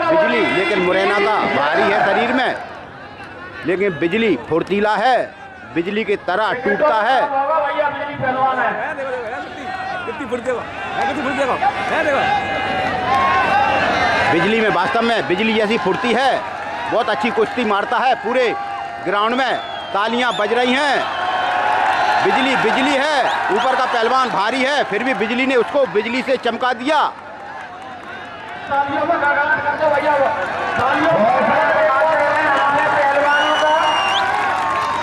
बिजली, लेकिन मुरैना का भारी है शरीर में, लेकिन बिजली फुर्तीला है, बिजली की तरह टूटता है। बिजली में वास्तव में बिजली जैसी फुर्ती है, बहुत अच्छी कुश्ती मारता है। पूरे ग्राउंड में तालियां बज रही हैं। बिजली बिजली है, ऊपर का पहलवान भारी है, फिर भी बिजली ने उसको बिजली से चमका दिया।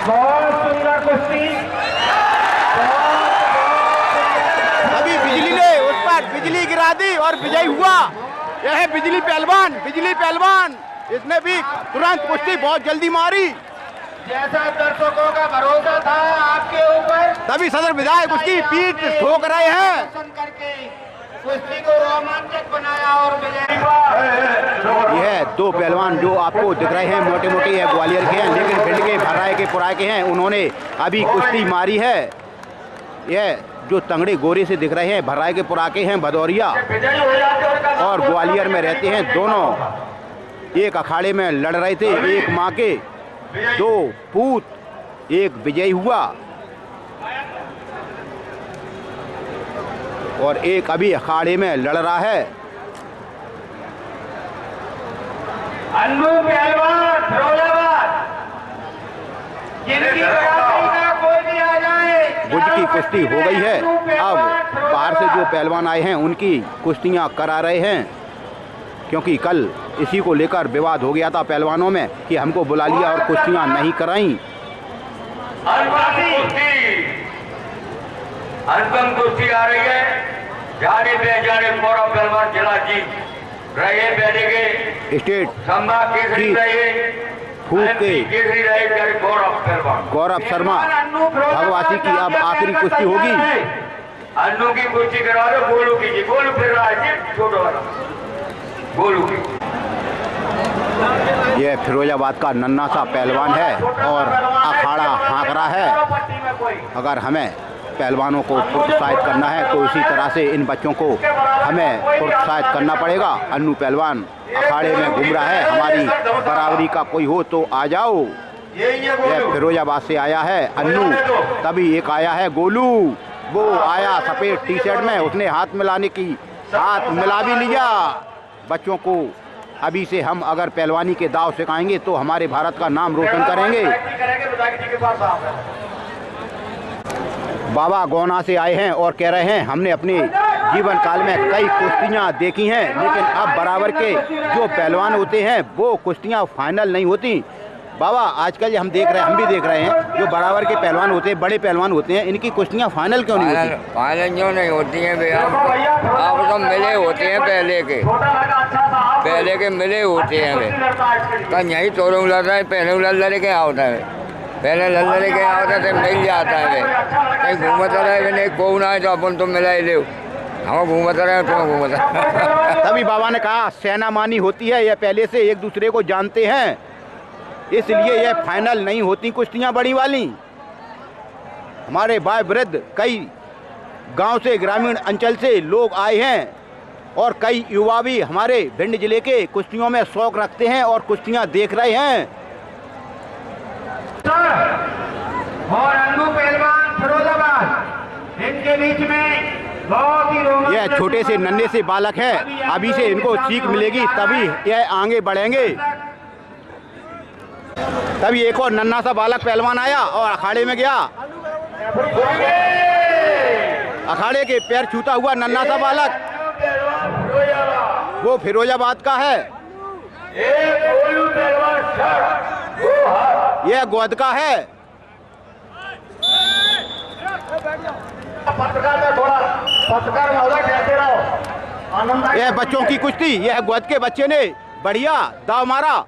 बहुत सुंदर कुश्ती, अभी बिजली ने उस पर बिजली गिरा दी और विजयी हुआ। यह है बिजली पहलवान, बिजली पहलवान। इसने भी तुरंत कुश्ती बहुत जल्दी मारी। जैसा दर्शकों का भरोसा था आपके ऊपर, तभी सदर विधायक उसकी पीठ ठोक रहे हैं। करके कुश्ती को रोमांचक बनाया और यह दो पहलवान जो आपको दिख रहे हैं मोटे मोटे, ये ग्वालियर के हैं, लेकिन भिंड के, भर्राए के, पुराए के हैं। उन्होंने अभी कुश्ती मारी है। यह जो तंगड़े गोरे से दिख रहे हैं भर्राए के, पुरा के हैं, भदौरिया और ग्वालियर में रहते हैं। दोनों एक अखाड़े में लड़ रहे थे, एक माँ के दो पूत, एक विजयी हुआ और एक अभी अखाड़े में लड़ रहा है। अन्नू पहलवान फिरोजाबाद, जिनकी कोई भी आ जाए। गुज की कुश्ती हो गई है। अब बाहर से जो पहलवान आए हैं उनकी कुश्तियां करा रहे हैं, क्योंकि कल इसी को लेकर विवाद हो गया था पहलवानों में कि हमको बुला लिया और कुश्तियां नहीं कराई। अंतिम कुश्ती आ रही है, जाने बेजाने गौरव पहलवान जिला जीत रहे, बैठेंगे स्टेट संभा केसरी रहे, फूक के केसरी रहे गौरव पहलवान गौरव शर्मा भगवासी की अब आखिरी कुश्ती होगी। अन्नू की कुश्ती करा दो, गोलू की, गोलू फिर रहा है छोटो वाला गोलू की। यह फिरोजाबाद का नन्ना सा पहलवान है और अखाड़ा हाँक रहा है। अगर हमें पहलवानों को प्रोत्साहित करना है तो इसी तरह से इन बच्चों को हमें प्रोत्साहित करना पड़ेगा। अन्नू पहलवान अखाड़े में घूम रहा है, हमारी बराबरी का कोई हो तो आ जाओ। यह फिरोजाबाद से आया है अन्नू, तभी एक आया है गोलू, वो आया सफ़ेद टी शर्ट में, उसने हाथ मिलाने की हाथ मिला भी लिया। बच्चों को अभी से हम अगर पहलवानी के दाव सिखाएंगे तो हमारे भारत का नाम रोशन करेंगे। बाबा गौना से आए हैं और कह रहे हैं हमने अपने जीवन काल में कई कुश्तियां देखी हैं, लेकिन अब बराबर के जो पहलवान होते हैं वो कुश्तियां फाइनल नहीं होती। बाबा आजकल हम देख रहे हैं, हम भी देख रहे हैं, जो बराबर के पहलवान होते हैं, बड़े पहलवान होते हैं, इनकी कुश्तियां फाइनल क्यों नहीं होती? फाइनल क्यों नहीं होती हैं भैया? आप तो मिले होते हैं पहले के मिले होते हैं वे। कहीं यही तोड़ू लड़ता है, पहले लड़ के होता है, पहले लड़ के होता है, मिल जाता है वे। कहीं घूमता रहे नहीं, को ना है तो अपन तो मिला ही ले, हम घूमता रहे तो घूमता। तभी बाबा ने कहा सेना मानी होती है, यह पहले से एक दूसरे को जानते हैं, इसलिए यह फाइनल नहीं होती कुश्तियां बड़ी वाली। हमारे भाई वृद्ध कई गांव से, ग्रामीण अंचल से लोग आए हैं और कई युवा भी हमारे भिंड जिले के कुश्तियों में शौक रखते हैं और कुश्तियां देख रहे हैं। और अन्नू पहलवान फिरोजाबाद, इनके बीच में बहुत ही यह छोटे से नन्हे से बालक हैं, अभी से इनको सीख मिलेगी तभी यह आगे बढ़ेंगे। तभी एक और नन्हा सा बालक पहलवान आया और अखाड़े में गया। अखाड़े के पैर छूता हुआ नन्हा सा बालक, वो फिरोजाबाद का है, यह गोद का है। यह बच्चों की कुश्ती, यह गोद के बच्चे ने बढ़िया दाव मारा।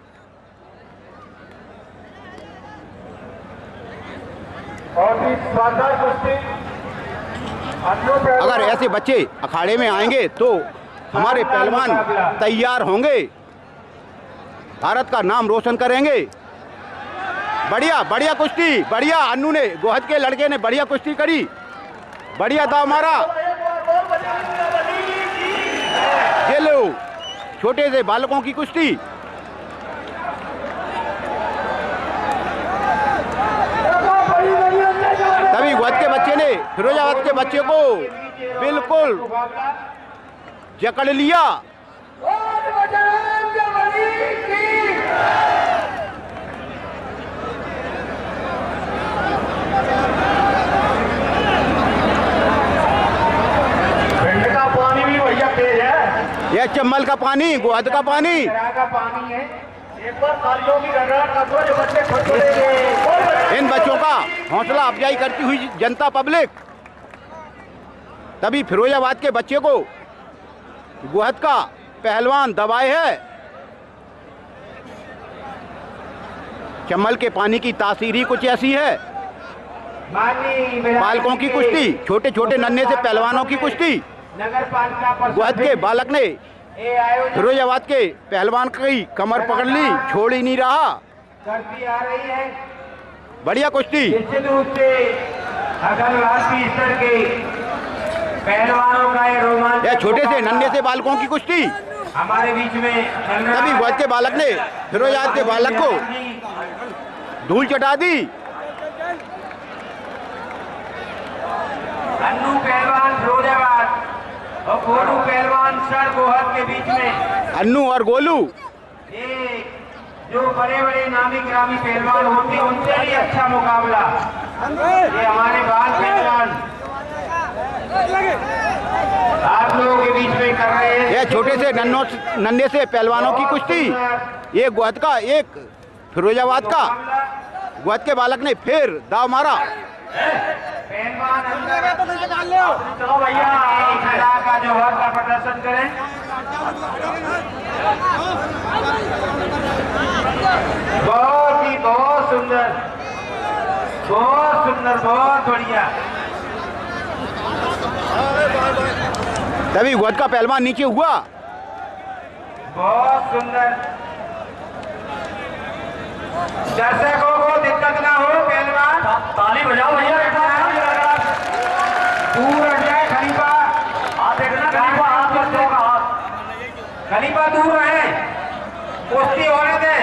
अगर ऐसे बच्चे अखाड़े में आएंगे तो हमारे पहलवान तैयार होंगे, भारत का नाम रोशन करेंगे। बढ़िया बढ़िया कुश्ती, बढ़िया। अन्नू ने, गोहद के लड़के ने बढ़िया कुश्ती करी, बढ़िया दाव मारा। ये लो छोटे से बालकों की कुश्ती। तभी गोहद के बच्चे ने फिरोजाबाद के बच्चे को बिल्कुल जकड़ लिया। यह चम्बल का पानी, गोहद का पानी है। एक बार तालियों की गड़गड़ाहट कर दो जो बच्चे खुद इन बच्चों का हौसला अफजाई करती हुई जनता पब्लिक। तभी फिरोजाबाद के बच्चे को गोहद का पहलवान दबाए है। चम्बल के पानी की तासीर ही कुछ ऐसी है। बालकों की कुश्ती, छोटे छोटे नन्हे से पहलवानों की कुश्ती। गोहद के बालक ने फिरोजाबाद के पहलवान की कमर पकड़ ली, छोड़ ही नहीं रहा। करती आ रही है बढ़िया कुश्ती। निश्चित रूप से अंतर्राष्ट्रीय स्तर के पहलवानों का ये रोमांच। यह छोटे से नन्हे से बालकों की कुश्ती। हमारे बीच में तभी गोहद के बालक ने फिरोजाबाद के बालक को धूल चटा दी। अन्नू पहलवान फिरोजाबाद और गोलू पहलवान सर गोहद के बीच में। अन्नू और गोलू ये जो बड़े बड़े नामी ग्रामी पहलवान होते हैं उनसे भी अच्छा मुकाबला ये हमारे बाल पहलवान आप लोगों के बीच में कर रहे हैं। यह छोटे से नन्हे से पहलवानों की कुश्ती। ये गोहद का, एक फिरोजाबाद का। गोहद के बालक ने फिर दाव मारा। पहलवान चलो भैया कला का जौहर का प्रदर्शन करें। बहुत सुंदर, बहुत सुंदर, बहुत बढ़िया। तभी गोहद का पहलवान नीचे हुआ। बहुत सुंदर। दर्शकों को दिक्कत ना हो, पहलवान ताली बजाओ भैया। दूर हट जाए खलीफा, हाथ देखना खलीफा, हाथ बच्चों का हाथ खलीफा दूर रहे, कुश्ती होने दें।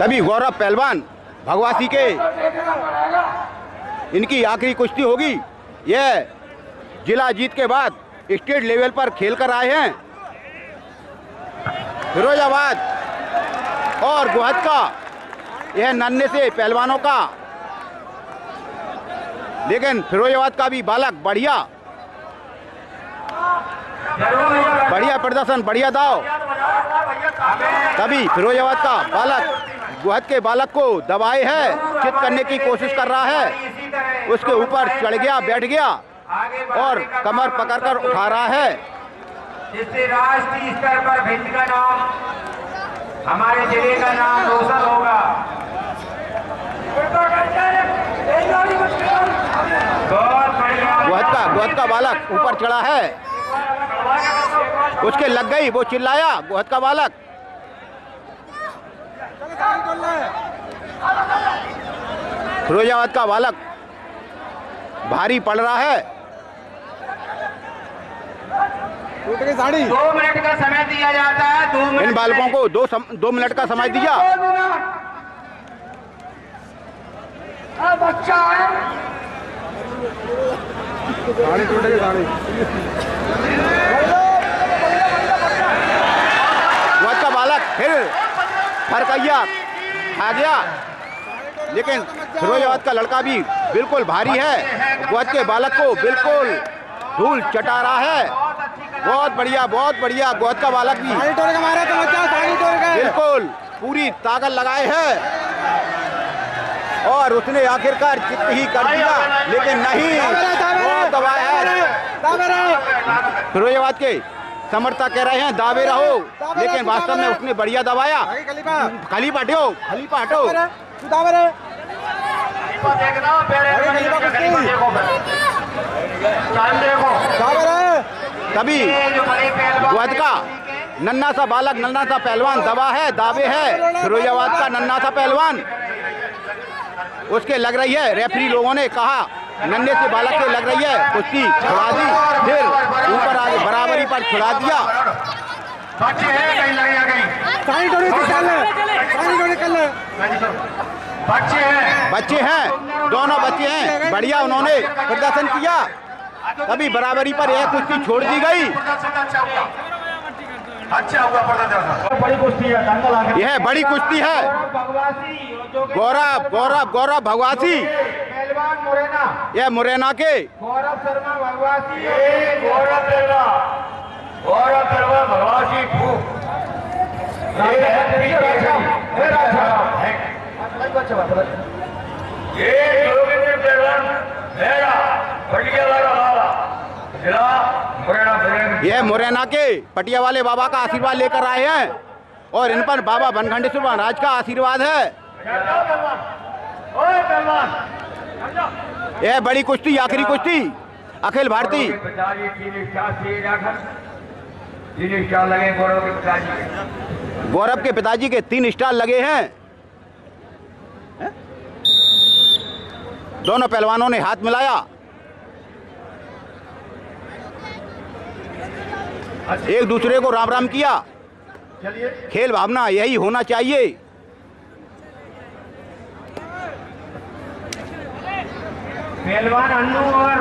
तभी गौरव पहलवान भगवासी के इनकी आखिरी कुश्ती होगी। यह जिला जीत के बाद स्टेट लेवल पर खेल कर आए हैं। फिरोजाबाद और गोहद का यह नन्हे से पहलवानों का, लेकिन फिरोजाबाद का भी बालक बढ़िया प्रदर्शन, बढ़िया दाव। तभी फिरोजाबाद का बालक गोहद के बालक को दबाए है, चित करने की कोशिश कर रहा है। उसके ऊपर चढ़ गया, बैठ गया और कमर पकड़कर उठा रहा है। जिससे राष्ट्रीय स्तर पर भिंड का नाम, हमारे जिले का नाम रोशन होगा। गोहद का बालक ऊपर चढ़ा है, उसके लग गई, वो चिल्लाया गोहद का बालक। फिरोजाबाद का बालक भारी पड़ रहा है। 2 मिनट का समय दिया जाता है। 2 मिनट इन बालकों को 2 मिनट का समय दिया। बच्चा है गोहद का बालक फिर फरकैया खा गया, लेकिन फिरोजाबाद का लड़का भी बिल्कुल भारी है। गोहद के बालक को बिल्कुल धूल चटा रहा है। बहुत बढ़िया, बहुत बढ़िया। गोहद का बालक भी बिल्कुल पूरी ताकत लगाए है और उसने आखिरकार चित ही कर दिया, लेकिन नहीं, बहुत दबाया है। फिरोजाबाद के समर्थक कह रहे हैं दावे रहो, लेकिन वास्तव में उसने बढ़िया दबाया। खलीफा हटो। तभी गोहद का नन्हा सा बालक, नन्हा सा पहलवान दबा है, दावे है। फिरोजाबाद का नन्हा सा पहलवान, उसके लग रही है। रेफरी लोगों ने कहा नन्हे से बालक के लग रही है, कुश्ती छुड़ा दी, फिर ऊपर आगे बराबरी पर छुड़ा दिया। बच्चे हैं, कहीं लड़ाई आ गई। बच्चे हैं, दोनों बच्चे हैं, बढ़िया उन्होंने प्रदर्शन किया। तभी बराबरी पर यह कुश्ती छोड़ दी गई। अच्छा हुआ प्रदर्शन। बड़ी कुश्ती है, यह बड़ी कुश्ती है। गौरव भगवासी, पहलवान मुरैना, यह मुरैना के गौरव शर्मा भगवासी, गौरव शर्मा भगवासी यह मुरैना के पटिया वाले बाबा का आशीर्वाद लेकर आए हैं और इन पर बाबा बनखंडेश्वर महाराज का आशीर्वाद है। यह बड़ी कुश्ती, आखिरी कुश्ती अखिल भारतीय। 3 स्टार लगे गौरव के पिताजी के 3 स्टार लगे हैं। दोनों पहलवानों ने हाथ मिलाया, एक दूसरे को राम राम किया। खेल भावना यही होना चाहिए। पहलवान अन्नू और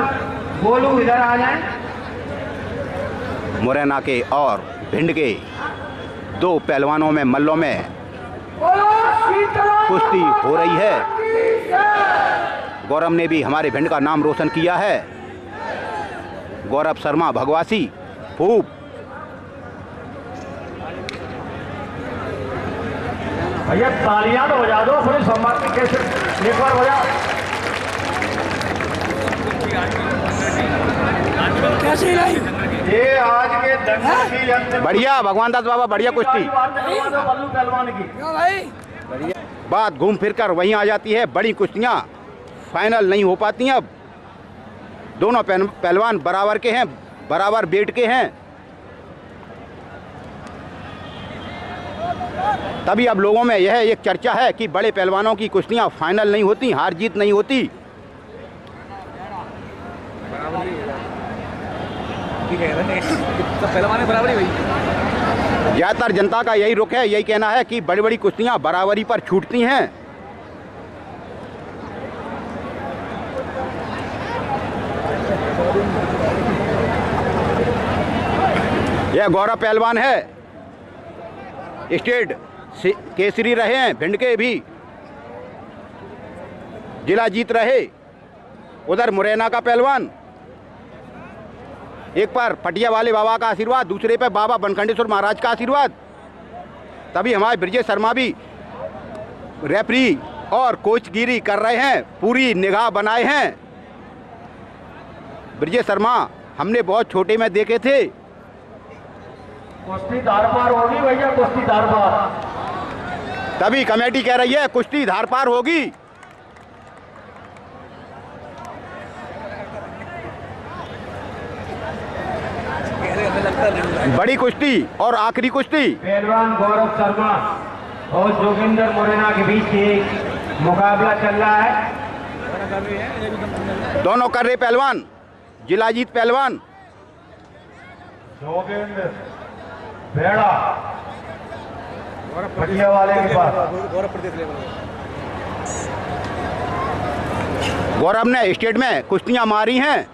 गोलू इधर आ जाएं। मुरैना के और भिंड के 2 पहलवानों में मल्लों में कुश्ती हो रही है। गौरव ने भी हमारे भिंड का नाम रोशन किया है। गौरव शर्मा भगवासी फूप। भैया तालियां तो बजा दो, थोड़ी सम्मान की कैसे एक बार बजा। ये आज के दंगल की अंतिम बढ़िया भगवान दास बाबा, बढ़िया कुश्ती। बल्लू पहलवान की बात घूम फिर कर वहीं आ जाती है। बड़ी कुश्तियां फाइनल नहीं हो पाती। अब दोनों पहलवान बराबर के हैं, बराबर वेट के हैं। तभी अब लोगों में यह एक चर्चा है कि बड़े पहलवानों की कुश्तियां फाइनल नहीं होती, हार जीत नहीं होती। ज्यादातर जनता का यही रुख है, यही कहना है कि बड़ी बड़ी कुश्तियां बराबरी पर छूटती हैं। यह गौरव पहलवान है, स्टेट केसरी रहे हैं, भिंड के भी जिला जीत रहे। उधर मुरैना का पहलवान, एक पर पटिया वाले बाबा का आशीर्वाद, दूसरे पर बाबा बनखंडेश्वर महाराज का आशीर्वाद। तभी हमारे ब्रजेश शर्मा भी रेफरी और कोचगिरी कर रहे हैं, पूरी निगाह बनाए हैं। ब्रजेश शर्मा हमने बहुत छोटे में देखे थे। कुश्ती धार पार होगी भैया, कुश्ती धार पार। तभी कमेटी कह रही है कुश्ती धार पार होगी। बड़ी कुश्ती और आखिरी कुश्ती। पहलवान गौरव शर्मा और जोगिंदर मुरैना के बीच एक मुकाबला चल रहा है। दोनों कर रहे पहलवान, जिला जीत पहलवान। जोगिंदर बेड़ा पटिया वाले के पास। गौरव ने स्टेट में कुश्तियां मारी हैं।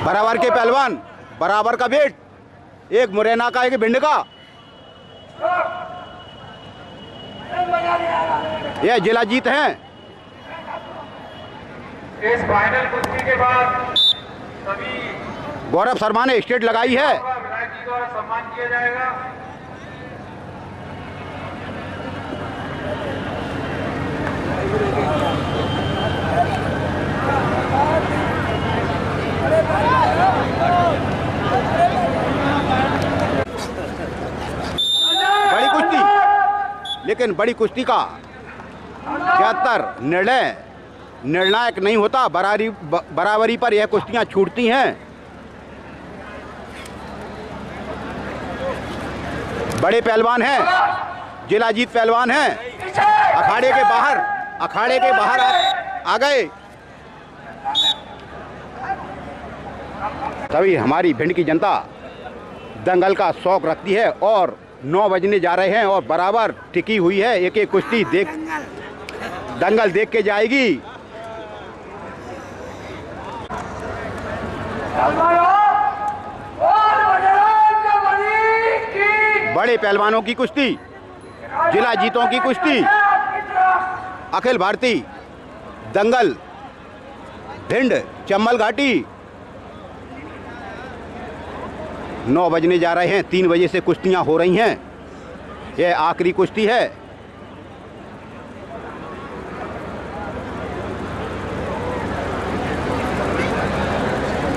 बराबर के पहलवान, बराबर का वेट, एक मुरैना का एक भिंड का। यह जिला जीत हैं। इस फाइनल कुश्ती के बाद सभी गौरव शर्मा ने स्टेट लगाई है। विधायक जी द्वारा सम्मान किया जाएगा। बड़ी कुश्ती, लेकिन बड़ी कुश्ती का ज्यादातर निर्णय निर्णायक नहीं होता, बराबरी पर यह कुश्तियां छूटती हैं। बड़े पहलवान हैं, जिला जीत पहलवान हैं, अखाड़े के बाहर आ गए। तभी हमारी भिंड की जनता दंगल का शौक रखती है और 9 बजने जा रहे हैं और बराबर टिकी हुई है। एक एक कुश्ती दंगल देख के जाएगी। बड़े पहलवानों की कुश्ती, जिला जीतों की कुश्ती, अखिल भारतीय दंगल भिंड चंबल घाटी। 9 बजने जा रहे हैं, 3 बजे से कुश्तियां हो रही हैं। यह आखिरी कुश्ती है।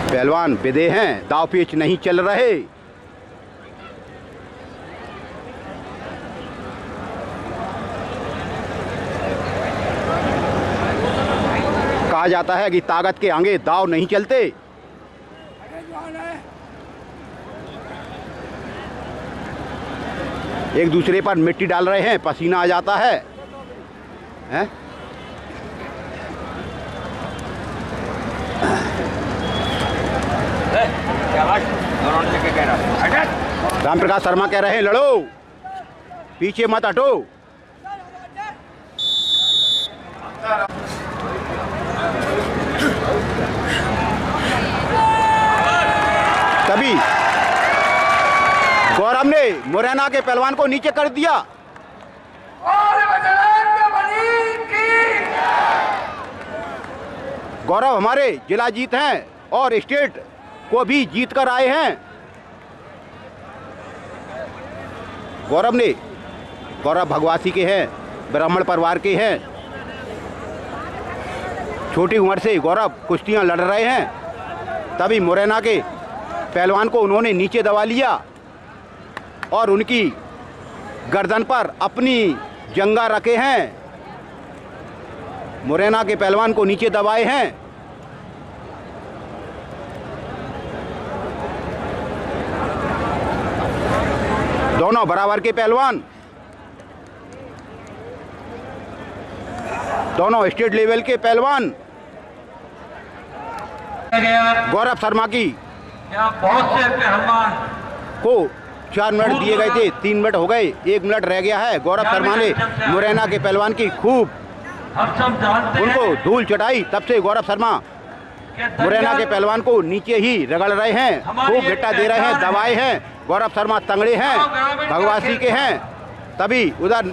पहलवान विदे हैं, दाव पेच नहीं चल रहे। कहा जाता है कि ताकत के आगे दाव नहीं चलते। एक दूसरे पर मिट्टी डाल रहे हैं, पसीना आ जाता है, हैं? राम प्रकाश शर्मा कह रहे हैं लड़ो, पीछे मत हटो। तभी गौरव ने मुरैना के पहलवान को नीचे कर दिया। गौरव हमारे जिला जीत हैं और स्टेट को भी जीत कर आए हैं। गौरव भगवासी के हैं, ब्राह्मण परिवार के हैं। छोटी उम्र से गौरव कुश्तियां लड़ रहे हैं। तभी मुरैना के पहलवान को उन्होंने नीचे दबा लिया और उनकी गर्दन पर अपनी जंगा रखे हैं। मुरैना के पहलवान को नीचे दबाए हैं। दोनों बराबर के पहलवान, दोनों स्टेट लेवल के पहलवान। गौरव शर्मा की बहुत से पहलवान को 4 मिनट दिए गए थे, 3 मिनट हो गए, 1 मिनट रह गया है। गौरव शर्मा ने मुरैना के पहलवान की खूब उनको धूल चटाई। तब से गौरव शर्मा मुरैना के पहलवान को नीचे ही रगड़ रहे हैं, खूब घट्टा दे रहे हैं, दबाए हैं। गौरव शर्मा तंगड़े हैं, भगवासी के हैं। तभी उधर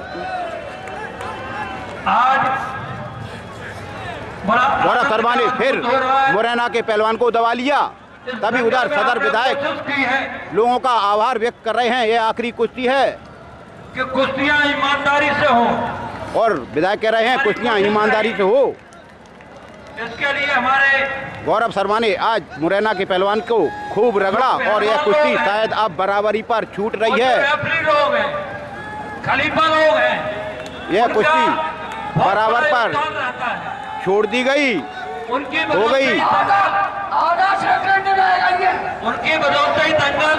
गौरव शर्मा ने फिर मुरैना के पहलवान को दबा लिया। तभी उधर सदर विधायक लोगों का आभार व्यक्त कर रहे हैं। यह आखिरी कुश्ती है कि कुश्तियां ईमानदारी से हो, और विधायक कह रहे हैं कुश्तियां ईमानदारी से हो। इसके लिए हमारे गौरव शर्मा ने आज मुरैना के पहलवान को खूब रगड़ा और यह कुश्ती शायद अब बराबरी पर छूट रही है। लोग हैं, खलीफा लोग हैं, यह कुश्ती बराबर पर छोड़ दी गई, उनकी हो गई। उनकी बदौलत ही दंगल